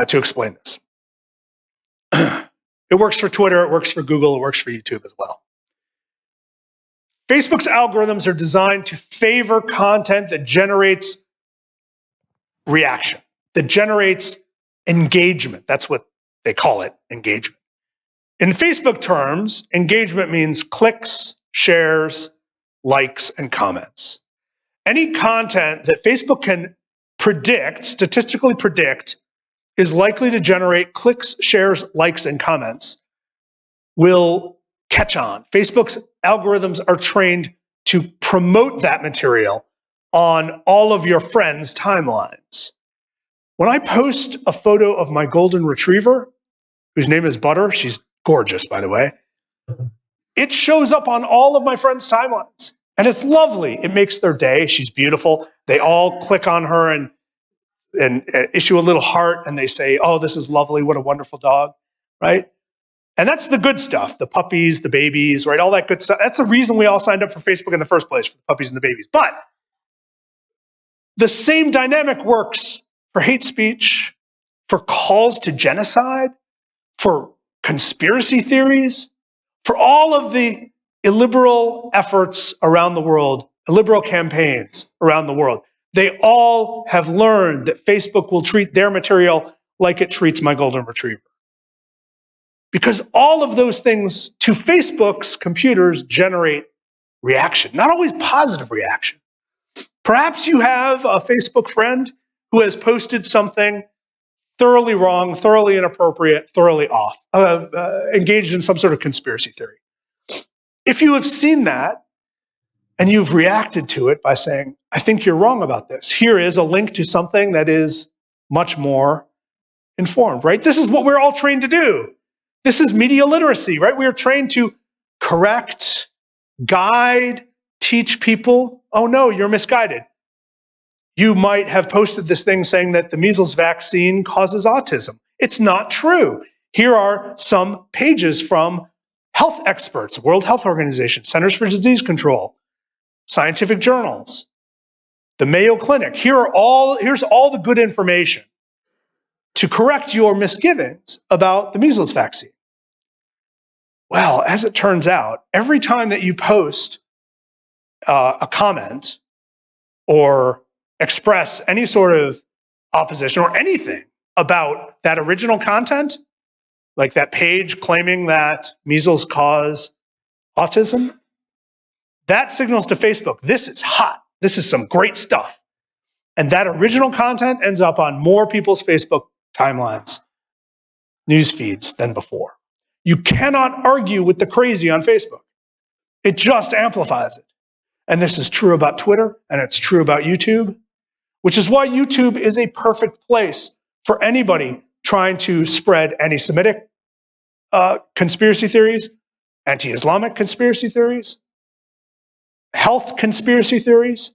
to explain this. It works for Twitter, it works for Google, it works for YouTube as well. Facebook's algorithms are designed to favor content that generates reaction, that generates engagement. That's what they call it, engagement. In Facebook terms, engagement means clicks, shares, likes, and comments. Any content that Facebook can predict, statistically predict, is likely to generate clicks, shares, likes, and comments will catch on. Facebook's algorithms are trained to promote that material on all of your friends' timelines. When I post a photo of my golden retriever, whose name is Butter, she's gorgeous, by the way, it shows up on all of my friends' timelines. And it's lovely. It makes their day. She's beautiful. They all click on her and issue a little heart, and they say, oh, this is lovely. What a wonderful dog, right? And that's the good stuff, the puppies, the babies, right? All that good stuff. That's the reason we all signed up for Facebook in the first place, for the puppies and the babies. But the same dynamic works for hate speech, for calls to genocide, for conspiracy theories, for all of the illiberal efforts around the world, illiberal campaigns around the world. They all have learned that Facebook will treat their material like it treats my golden retriever. Because all of those things to Facebook's computers generate reaction, not always positive reaction. Perhaps you have a Facebook friend who has posted something thoroughly wrong, thoroughly inappropriate, thoroughly off, engaged in some sort of conspiracy theory. If you have seen that and you've reacted to it by saying, I think you're wrong about this, here is a link to something that is much more informed, right? This is what we're all trained to do. This is media literacy, right? We are trained to correct, guide, teach people. Oh no, you're misguided. You might have posted this thing saying that the measles vaccine causes autism. It's not true. Here are some pages from health experts, World Health Organization, Centers for Disease Control, scientific journals, the Mayo Clinic. Here's all the good information to correct your misgivings about the measles vaccine. Well, as it turns out, every time that you post a comment or express any sort of opposition or anything about that original content, like that page claiming that measles cause autism, that signals to Facebook, this is hot. This is some great stuff. And that original content ends up on more people's Facebook timelines, news feeds than before. You cannot argue with the crazy on Facebook. It just amplifies it. And this is true about Twitter, and it's true about YouTube, which is why YouTube is a perfect place for anybody trying to spread anti-Semitic conspiracy theories, anti-Islamic conspiracy theories, health conspiracy theories.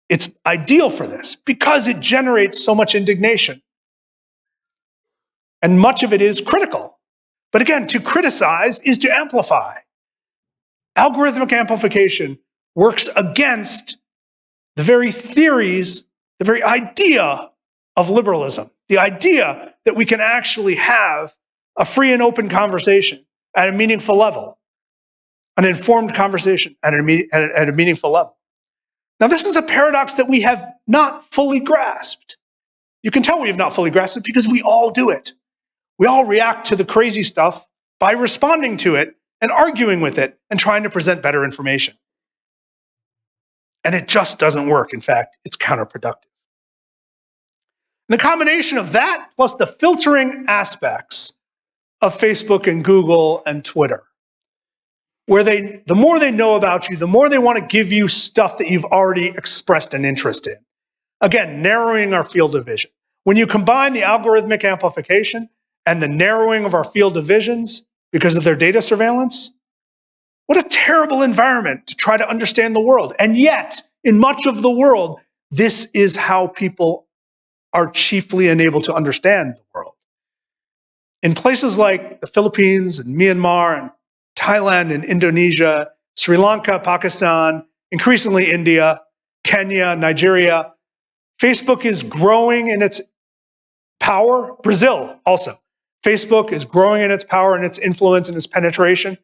It's ideal for this because it generates so much indignation. And much of it is critical. But again, to criticize is to amplify. Algorithmic amplification works against the very theories, the very idea of liberalism, the idea that we can actually have a free and open conversation at a meaningful level, an informed conversation at a meaningful level. Now, this is a paradox that we have not fully grasped. You can tell we have not fully grasped it because we all do it. We all react to the crazy stuff by responding to it and arguing with it and trying to present better information. And it just doesn't work. In fact, it's counterproductive. And the combination of that plus the filtering aspects of Facebook and Google and Twitter, where the more they know about you, the more they want to give you stuff that you've already expressed an interest in. Again, narrowing our field of vision. When you combine the algorithmic amplification and the narrowing of our field of visions because of their data surveillance, what a terrible environment to try to understand the world. And yet, in much of the world, this is how people are chiefly enabled to understand the world. In places like the Philippines and Myanmar and Thailand and Indonesia, Sri Lanka, Pakistan, increasingly India, Kenya, Nigeria, Facebook is growing in its power. Brazil also. Facebook is growing in its power and its influence and its penetration.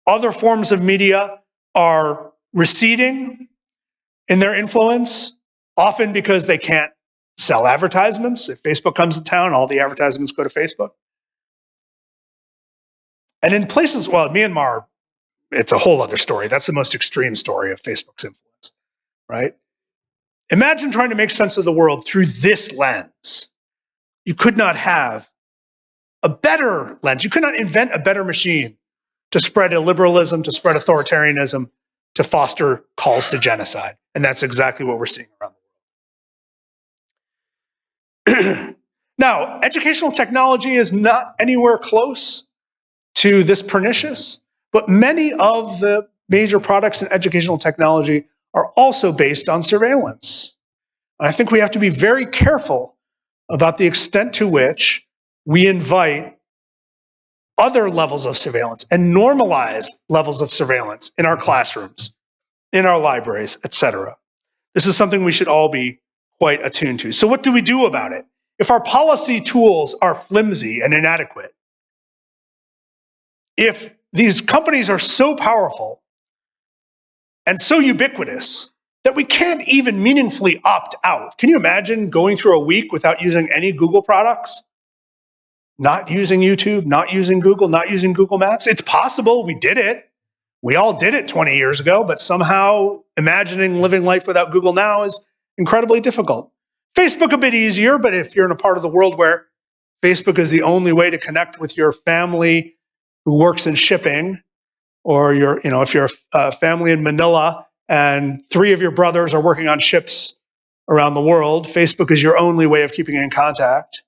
Other forms of media are receding in their influence, often because they can't sell advertisements. If Facebook comes to town, all the advertisements go to Facebook. And in places, well, Myanmar, it's a whole other story. That's the most extreme story of Facebook's influence, right? Imagine trying to make sense of the world through this lens. You could not have a better lens. You could not invent a better machine to spread illiberalism, to spread authoritarianism, to foster calls to genocide. And that's exactly what we're seeing around the world. Now, educational technology is not anywhere close to this pernicious, but many of the major products in educational technology are also based on surveillance. And I think we have to be very careful about the extent to which we invite other levels of surveillance and normalize levels of surveillance in our classrooms, in our libraries, etc. This is something we should all be quite attuned to. So what do we do about it? If our policy tools are flimsy and inadequate, if these companies are so powerful and so ubiquitous that we can't even meaningfully opt out. Can you imagine going through a week without using any Google products? Not using YouTube, not using Google, not using Google Maps? It's possible. We did it. We all did it 20 years ago, but somehow imagining living life without Google now is incredibly difficult. Facebook a bit easier, but if you're in a part of the world where Facebook is the only way to connect with your family who works in shipping, or if you're a family in Manila and 3 of your brothers are working on ships around the world, Facebook is your only way of keeping in contact.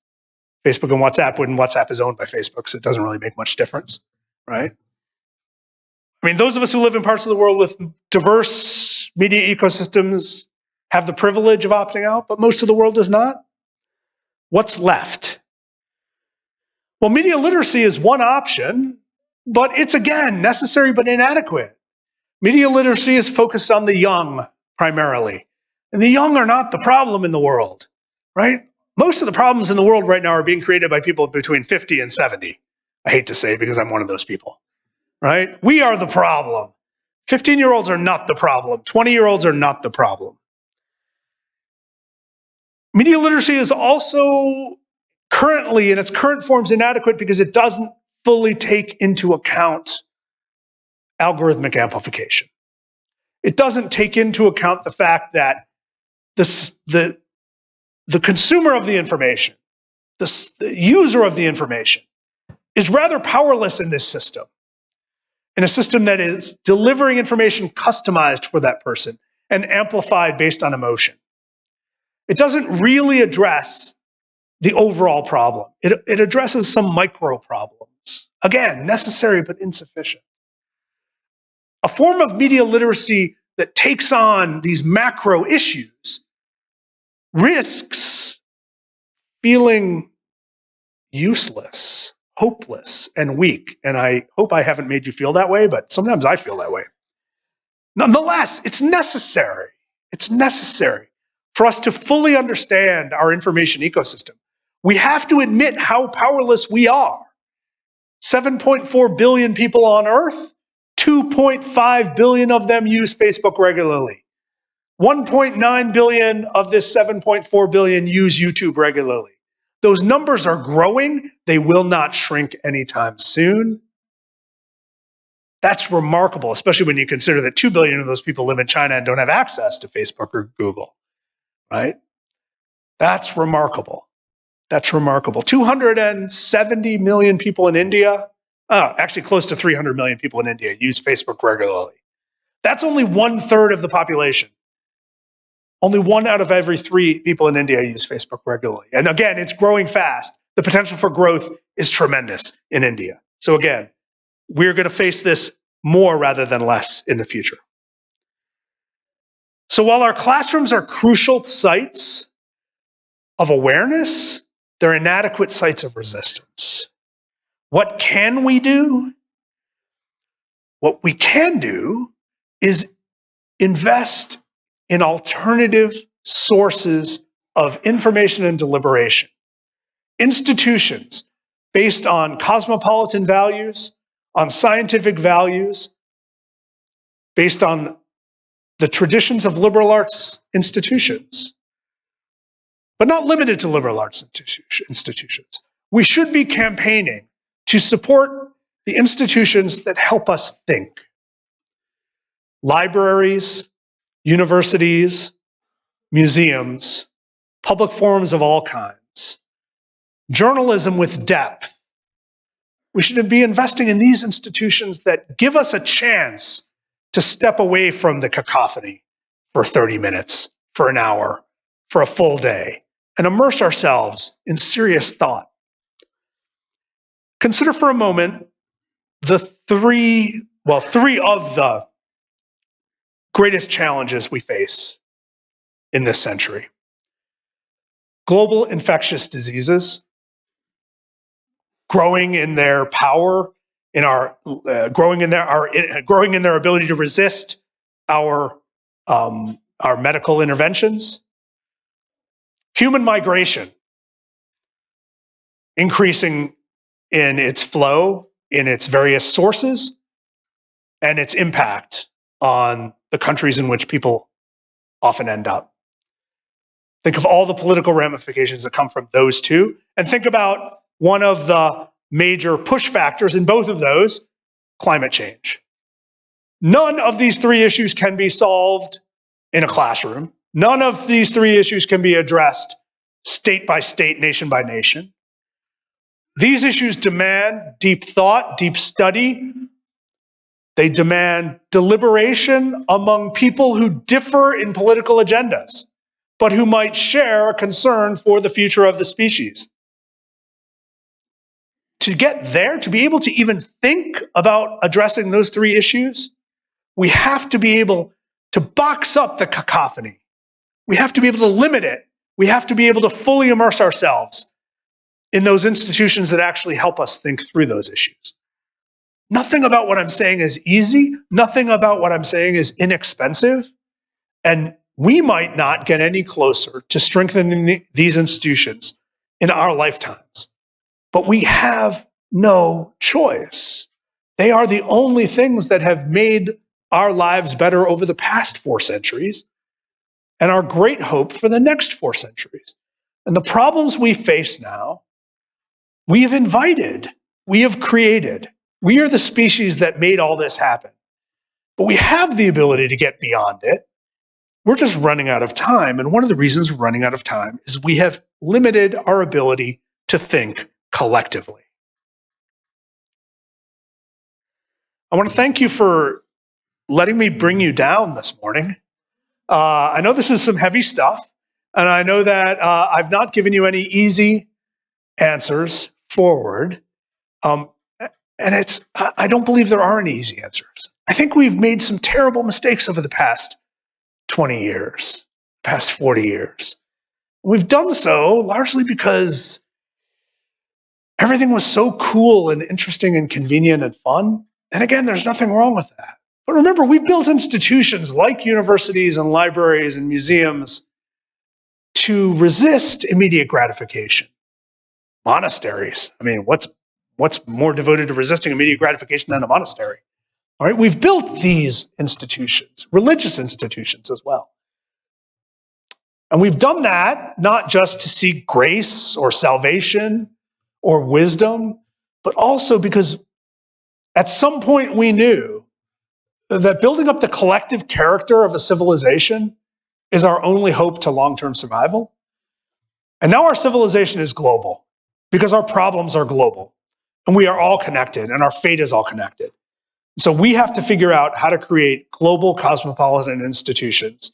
Facebook and WhatsApp wouldn't. WhatsApp is owned by Facebook, so it doesn't really make much difference, right? I mean, those of us who live in parts of the world with diverse media ecosystems have the privilege of opting out, but most of the world does not. What's left? Well, media literacy is one option, but it's, again, necessary but inadequate. Media literacy is focused on the young primarily, and the young are not the problem in the world, right? Most of the problems in the world right now are being created by people between 50 and 70. I hate to say it because I'm one of those people, right? We are the problem. 15-year-olds are not the problem. 20-year-olds are not the problem. Media literacy is also currently, in its current forms, inadequate because it doesn't fully take into account algorithmic amplification. It doesn't take into account the fact that the consumer of the information, the user of the information, is rather powerless in this system, in a system that is delivering information customized for that person and amplified based on emotion. It doesn't really address the overall problem. It addresses some micro problems. Again, necessary but insufficient. A form of media literacy that takes on these macro issues risks feeling useless, hopeless, and weak. And I hope I haven't made you feel that way, but sometimes I feel that way. Nonetheless, it's necessary. It's necessary for us to fully understand our information ecosystem. We have to admit how powerless we are. 7.4 billion people on Earth, 2.5 billion of them use Facebook regularly. 1.9 billion of this 7.4 billion use YouTube regularly. Those numbers are growing. They will not shrink anytime soon. That's remarkable, especially when you consider that 2 billion of those people live in China and don't have access to Facebook or Google, right? That's remarkable. That's remarkable. 270 million people in India, actually close to 300 million people in India use Facebook regularly. That's only 1/3 of the population. Only 1 out of every 3 people in India use Facebook regularly. And again, it's growing fast. The potential for growth is tremendous in India. So again, we're going to face this more rather than less in the future. So while our classrooms are crucial sites of awareness, they're inadequate sites of resistance. What can we do? What we can do is invest in alternative sources of information and deliberation. Institutions based on cosmopolitan values, on scientific values, based on the traditions of liberal arts institutions, but not limited to liberal arts institutions. We should be campaigning to support the institutions that help us think. Libraries, universities, museums, public forums of all kinds, journalism with depth. We should be investing in these institutions that give us a chance to step away from the cacophony for 30 minutes, for an hour, for a full day, and immerse ourselves in serious thought. Consider for a moment the three of the greatest challenges we face in this century. Global infectious diseases, growing in their power, growing in their ability to resist our medical interventions. Human migration, increasing in its flow, in its various sources, and its impact on the countries in which people often end up. Think of all the political ramifications that come from those two, and think about one of the major push factors in both of those, climate change. None of these 3 issues can be solved in a classroom. None of these 3 issues can be addressed state by state, nation by nation. These issues demand deep thought, deep study. They demand deliberation among people who differ in political agendas, but who might share a concern for the future of the species. To get there, to be able to even think about addressing those 3 issues, we have to be able to box up the cacophony. We have to be able to limit it. We have to be able to fully immerse ourselves in those institutions that actually help us think through those issues. Nothing about what I'm saying is easy. Nothing about what I'm saying is inexpensive. And we might not get any closer to strengthening these institutions in our lifetimes. But we have no choice. They are the only things that have made our lives better over the past 4 centuries and our great hope for the next 4 centuries. And the problems we face now, we have invited, we have created. We are the species that made all this happen. But we have the ability to get beyond it. We're just running out of time. And one of the reasons we're running out of time is we have limited our ability to think collectively. I want to thank you for letting me bring you down this morning. I know this is some heavy stuff, and I know that I've not given you any easy answers forward. And I don't believe there are any easy answers. I think we've made some terrible mistakes over the past 20 years, past 40 years. We've done so largely because everything was so cool and interesting and convenient and fun. And again, there's nothing wrong with that. But remember, we built institutions like universities and libraries and museums to resist immediate gratification. Monasteries. I mean, what's more devoted to resisting immediate gratification than a monastery? All right, we've built these institutions, religious institutions as well. And we've done that not just to seek grace or salvation or wisdom, but also because at some point we knew that building up the collective character of a civilization is our only hope to long-term survival. And now our civilization is global because our problems are global and we are all connected and our fate is all connected. So we have to figure out how to create global cosmopolitan institutions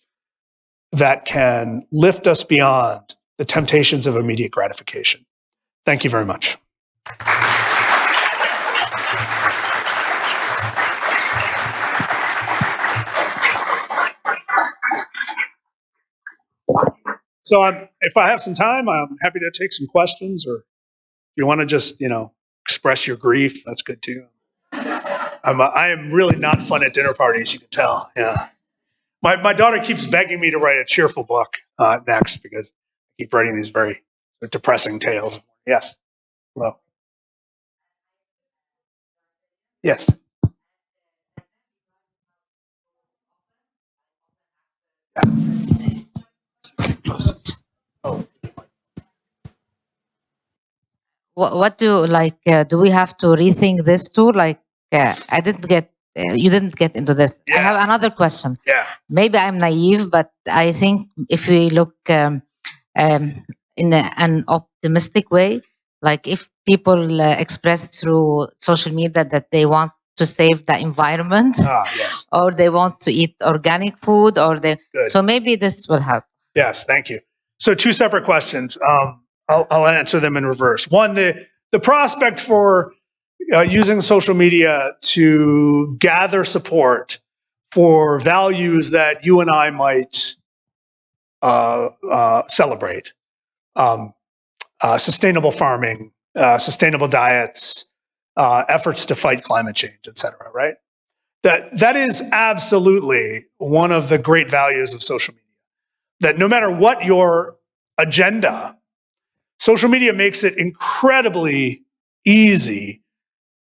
that can lift us beyond the temptations of immediate gratification. Thank you very much. So if I have some time, I'm happy to take some questions, or if you want to just, express your grief, that's good too. I am really not fun at dinner parties, you can tell. Yeah. My daughter keeps begging me to write a cheerful book next because I keep writing these very depressing tales. Yes. Hello. Yes. Oh. What do like? Do we have to rethink this too? Like, I didn't get. You didn't get into this. I have another question. Yeah. Maybe I'm naive, but I think if we look in an optimistic way, like if people express through social media that they want to save the environment, yes. or they want to eat organic food, or they, so maybe this will help. Yes, thank you. So two separate questions. I'll answer them in reverse. One, the prospect for using social media to gather support for values that you and I might celebrate. Sustainable farming, sustainable diets, efforts to fight climate change, et cetera, right? That is absolutely one of the great values of social media. That no matter what your agenda, social media makes it incredibly easy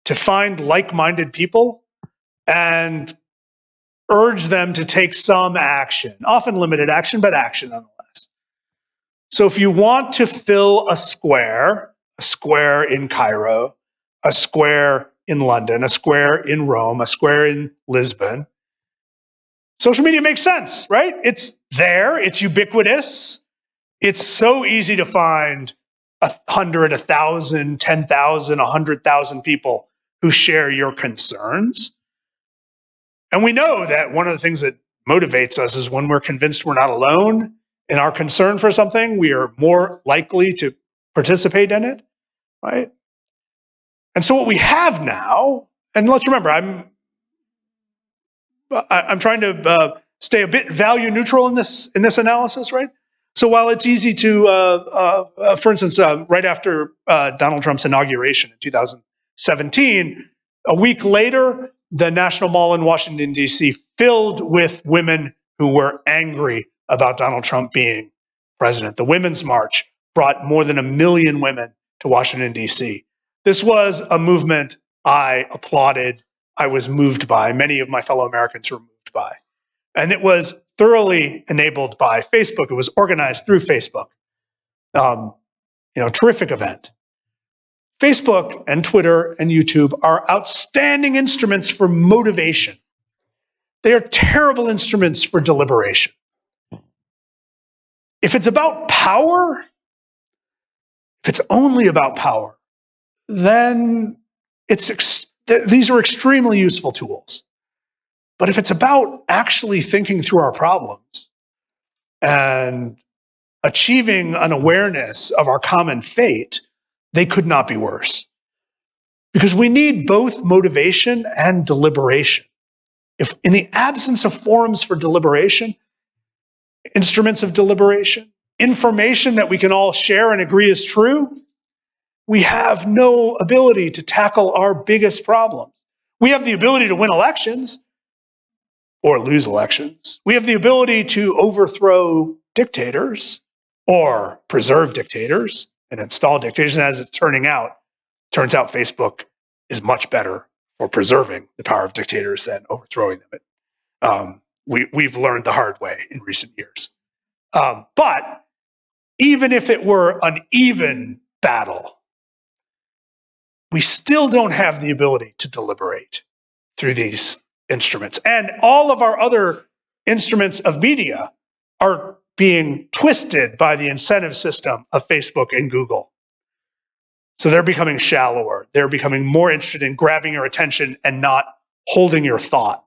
to find like-minded people and urge them to take some action, often limited action, but action nonetheless. So if you want to fill a square in Cairo, a square in London, a square in Rome, a square in Lisbon, social media makes sense, right? It's there, it's ubiquitous. It's so easy to find 100, 1,000, 10,000, 100,000 people who share your concerns. And we know that one of the things that motivates us is when we're convinced we're not alone in our concern for something, we are more likely to participate in it, right? And so what we have now, and let's remember, I'm trying to stay a bit value neutral in this analysis, right? So while it's easy to, for instance, right after Donald Trump's inauguration in 2017, a week later, the National Mall in Washington, D.C. filled with women who were angry about Donald Trump being president. The Women's March brought more than 1 million women to Washington, D.C. This was a movement I applauded, I was moved by, many of my fellow Americans were moved by. And it was thoroughly enabled by Facebook. It was organized through Facebook. Terrific event. Facebook and Twitter and YouTube are outstanding instruments for motivation. They are terrible instruments for deliberation. If it's about power, if it's only about power, then these are extremely useful tools. But if it's about actually thinking through our problems and achieving an awareness of our common fate, they could not be worse. Because we need both motivation and deliberation. If in the absence of forums for deliberation, instruments of deliberation, information that we can all share and agree is true, we have no ability to tackle our biggest problems. We have the ability to win elections or lose elections. We have the ability to overthrow dictators or preserve dictators and install dictators. And as it's turns out Facebook is much better for preserving the power of dictators than overthrowing them. We've learned the hard way in recent years. But even if it were an even battle, we still don't have the ability to deliberate through these instruments. And all of our other instruments of media are being twisted by the incentive system of Facebook and Google. So they're becoming shallower. They're becoming more interested in grabbing your attention and not holding your thought.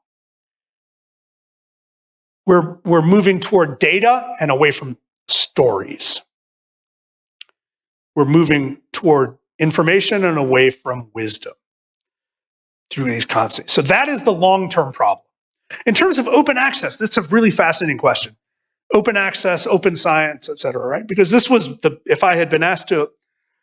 We're moving toward data and away from stories. We're moving toward information and away from wisdom through these concepts. So that is the long-term problem. In terms of open access, that's a really fascinating question. Open access, open science, et cetera, right? Because this was if I had been asked to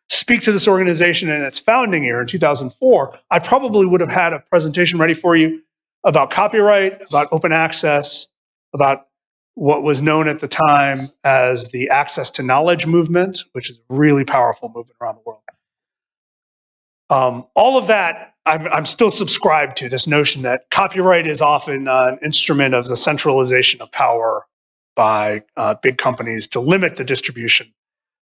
speak to this organization in its founding year in 2004, I probably would have had a presentation ready for you about copyright, about open access, about what was known at the time as the access to knowledge movement, which is a really powerful movement around the world. All of that, I'm still subscribed to this notion that copyright is often an instrument of the centralization of power by big companies to limit the distribution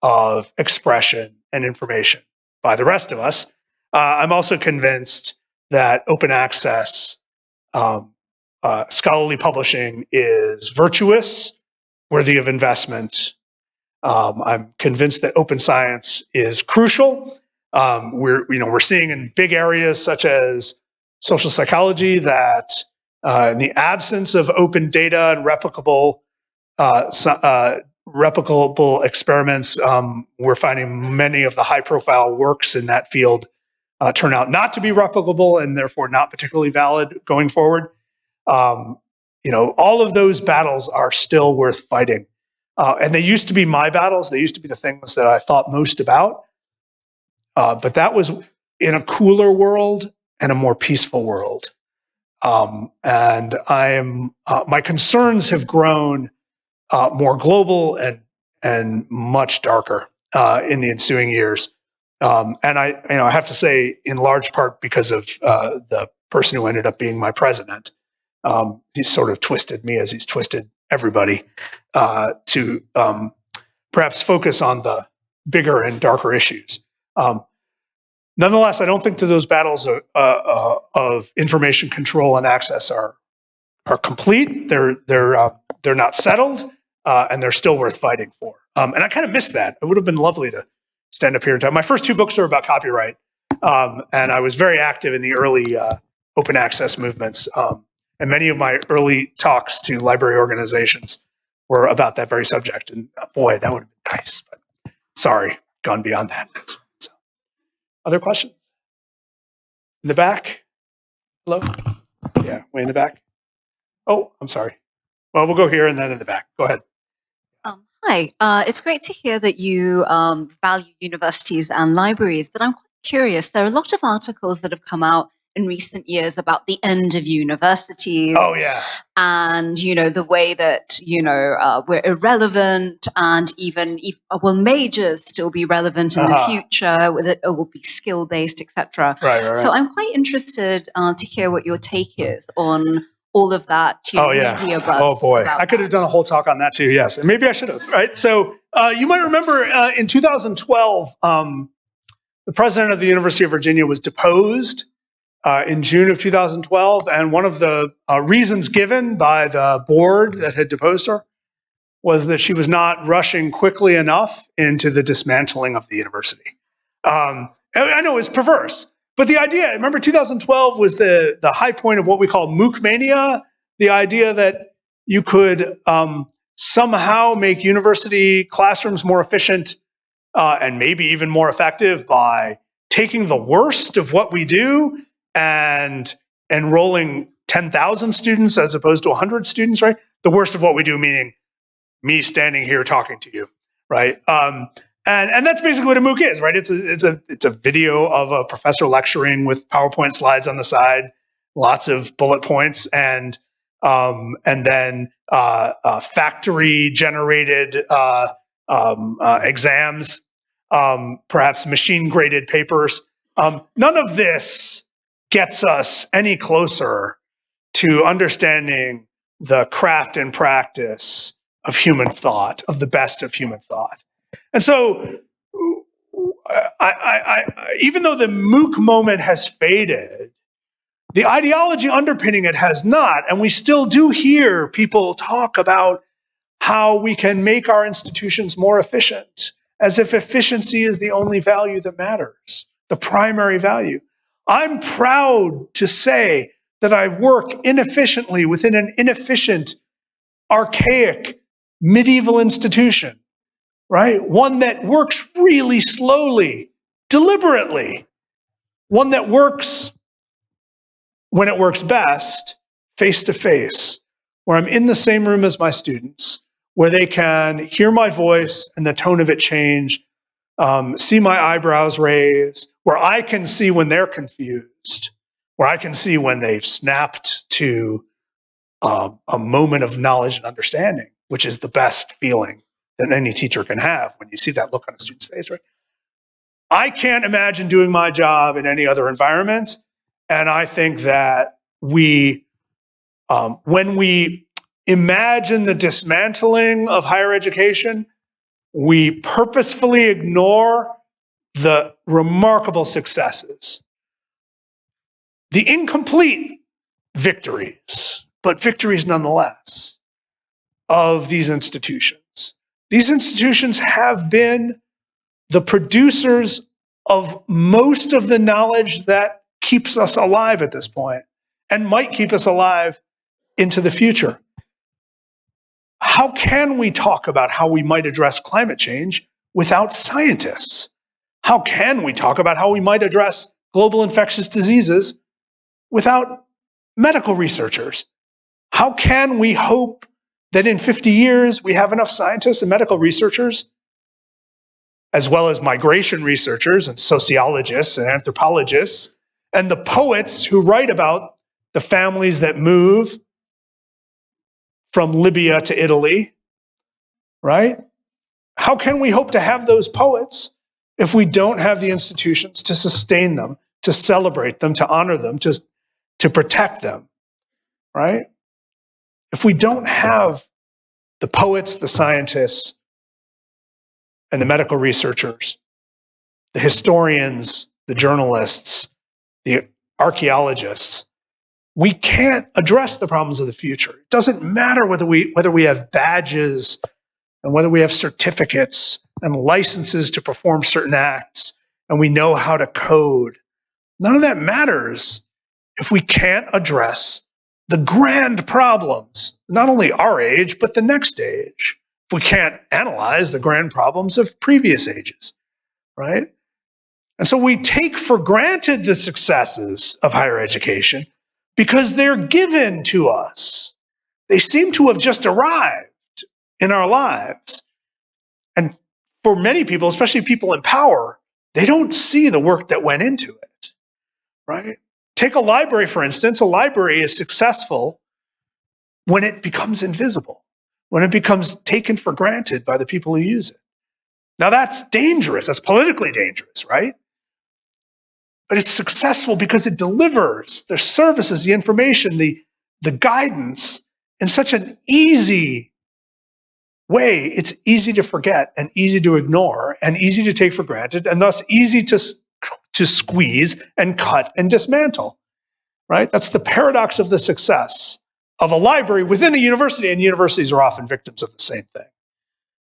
of expression and information by the rest of us. I'm also convinced that open access, scholarly publishing is virtuous, worthy of investment. I'm convinced that open science is crucial. We're seeing in big areas such as social psychology that in the absence of open data and replicable experiments, we're finding many of the high-profile works in that field turn out not to be replicable and therefore not particularly valid going forward. All of those battles are still worth fighting. And they used to be my battles. They used to be the things that I thought most about. But that was in a cooler world and a more peaceful world. And my concerns have grown more global and much darker in the ensuing years. And I have to say, in large part because of the person who ended up being my president. He's sort of twisted me as he's twisted everybody to perhaps focus on the bigger and darker issues. Nonetheless, I don't think that those battles of information control and access are complete. They're not settled, and they're still worth fighting for. And I kind of missed that. It would have been lovely to stand up here and talk. My first two books are about copyright, and I was very active in the early open access movements. And many of my early talks to library organizations were about that very subject. And boy, that would have been nice. But sorry, gone beyond that. So, other questions? In the back? Hello? Yeah, way in the back. Oh, I'm sorry. Well, we'll go here and then in the back. Go ahead. Hi, it's great to hear that you value universities and libraries, but I'm quite curious. There are a lot of articles that have come out in recent years about the end of universities. Oh, yeah. And, the way that, we're irrelevant, and even, will majors still be relevant in the future, with it will be skill-based, etc. Right. So I'm quite interested to hear what your take is on all of that, media buzz. Oh boy, I could have done a whole talk on that too. Yes, and maybe I should have. Right. So you might remember in 2012, the president of the University of Virginia was deposed in June of 2012. And one of the reasons given by the board that had deposed her was that she was not rushing quickly enough into the dismantling of the university. I know it's perverse, but the idea, remember 2012 was the high point of what we call MOOC mania, the idea that you could somehow make university classrooms more efficient and maybe even more effective by taking the worst of what we do and enrolling 10,000 students as opposed to 100 students, right? The worst of what we do, meaning me standing here talking to you, right? And that's basically what a MOOC is, right? It's a video of a professor lecturing with PowerPoint slides on the side, lots of bullet points, and then factory generated exams, perhaps machine graded papers. None of this gets us any closer to understanding the craft and practice of human thought, of the best of human thought. And so, even though the MOOC moment has faded, the ideology underpinning it has not. And we still do hear people talk about how we can make our institutions more efficient, as if efficiency is the only value that matters, the primary value. I'm proud to say that I work inefficiently within an inefficient, archaic, medieval institution, right? One that works really slowly, deliberately. One that works when it works best, face to face, where I'm in the same room as my students, where they can hear my voice and the tone of it change, see my eyebrows raise, where I can see when they're confused, where I can see when they've snapped to a moment of knowledge and understanding, which is the best feeling that any teacher can have when you see that look on a student's face, right? I can't imagine doing my job in any other environment. And I think that when we imagine the dismantling of higher education, we purposefully ignore the remarkable successes, the incomplete victories, but victories nonetheless, of these institutions. These institutions have been the producers of most of the knowledge that keeps us alive at this point and might keep us alive into the future. How can we talk about how we might address climate change without scientists? How can we talk about how we might address global infectious diseases without medical researchers? How can we hope that in 50 years we have enough scientists and medical researchers, as well as migration researchers and sociologists and anthropologists, and the poets who write about the families that move from Libya to Italy, right? How can we hope to have those poets if we don't have the institutions to sustain them, to celebrate them, to honor them, to protect them, right? If we don't have the poets, the scientists, and the medical researchers, the historians, the journalists, the archaeologists, we can't address the problems of the future. It doesn't matter whether we have badges and whether we have certificates and licenses to perform certain acts and we know how to code. None of that matters if we can't address the grand problems, not only our age, but the next age. If we can't analyze the grand problems of previous ages, right? And so we take for granted the successes of higher education because they're given to us. They seem to have just arrived in our lives. And for many people, especially people in power, they don't see the work that went into it, right? Take a library, for instance. A library is successful when it becomes invisible, when it becomes taken for granted by the people who use it. Now that's dangerous. That's politically dangerous, right? But it's successful because it delivers the services, the information, the guidance in such an easy way. It's easy to forget and easy to ignore and easy to take for granted and thus easy to squeeze and cut and dismantle. right? That's the paradox of the success of a library within a university, and universities are often victims of the same thing,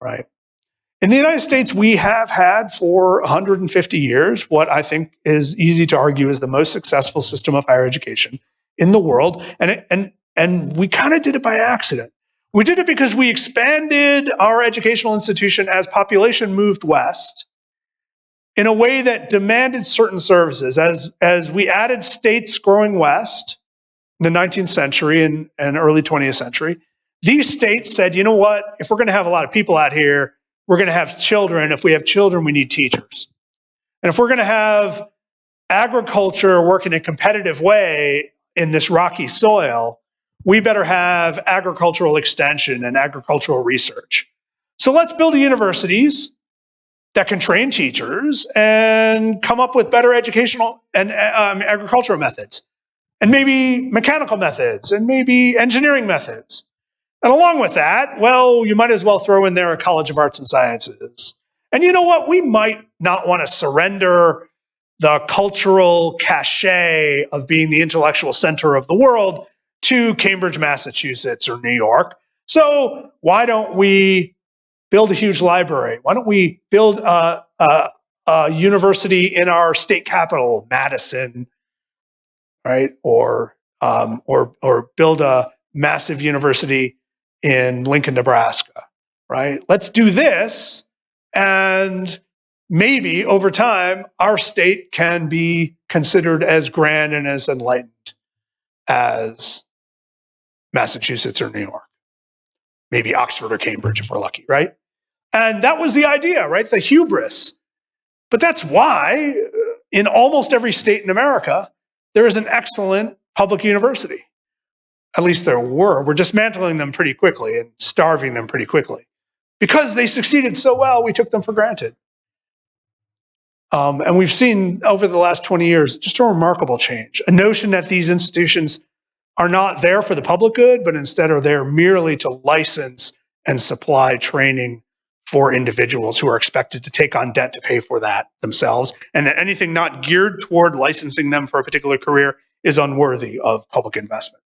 right? In the United States, we have had for 150 years what I think is easy to argue is the most successful system of higher education in the world, and we kind of did it by accident. We did it because we expanded our educational institution as population moved west in a way that demanded certain services. As we added states growing west in the 19th century and early 20th century, these states said, you know what, if we're going to have a lot of people out here, we're going to have children. If we have children, we need teachers. And if we're going to have agriculture work in a competitive way in this rocky soil, we better have agricultural extension and agricultural research. So let's build universities that can train teachers and come up with better educational and agricultural methods, and maybe mechanical methods, and maybe engineering methods. And along with that, well, you might as well throw in there a College of Arts and Sciences. And you know what? We might not want to surrender the cultural cachet of being the intellectual center of the world to Cambridge, Massachusetts, or New York. So why don't we build a huge library? Why don't we build a university in our state capital, Madison, right? Or build a massive university in Lincoln, Nebraska, right? Let's do this, and maybe over time, our state can be considered as grand and as enlightened as Massachusetts or New York, maybe Oxford or Cambridge if we're lucky, right? And that was the idea, right? The hubris. But that's why in almost every state in America, there is an excellent public university. At least there were. We're dismantling them pretty quickly and starving them pretty quickly. Because they succeeded so well, we took them for granted. And we've seen over the last 20 years just a remarkable change. A notion that these institutions are not there for the public good, but instead are there merely to license and supply training for individuals who are expected to take on debt to pay for that themselves, and that anything not geared toward licensing them for a particular career is unworthy of public investment.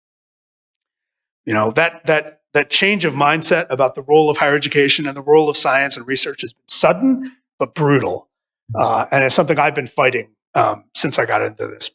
You know, that change of mindset about the role of higher education and the role of science and research has been sudden but brutal, and it's something I've been fighting since I got into this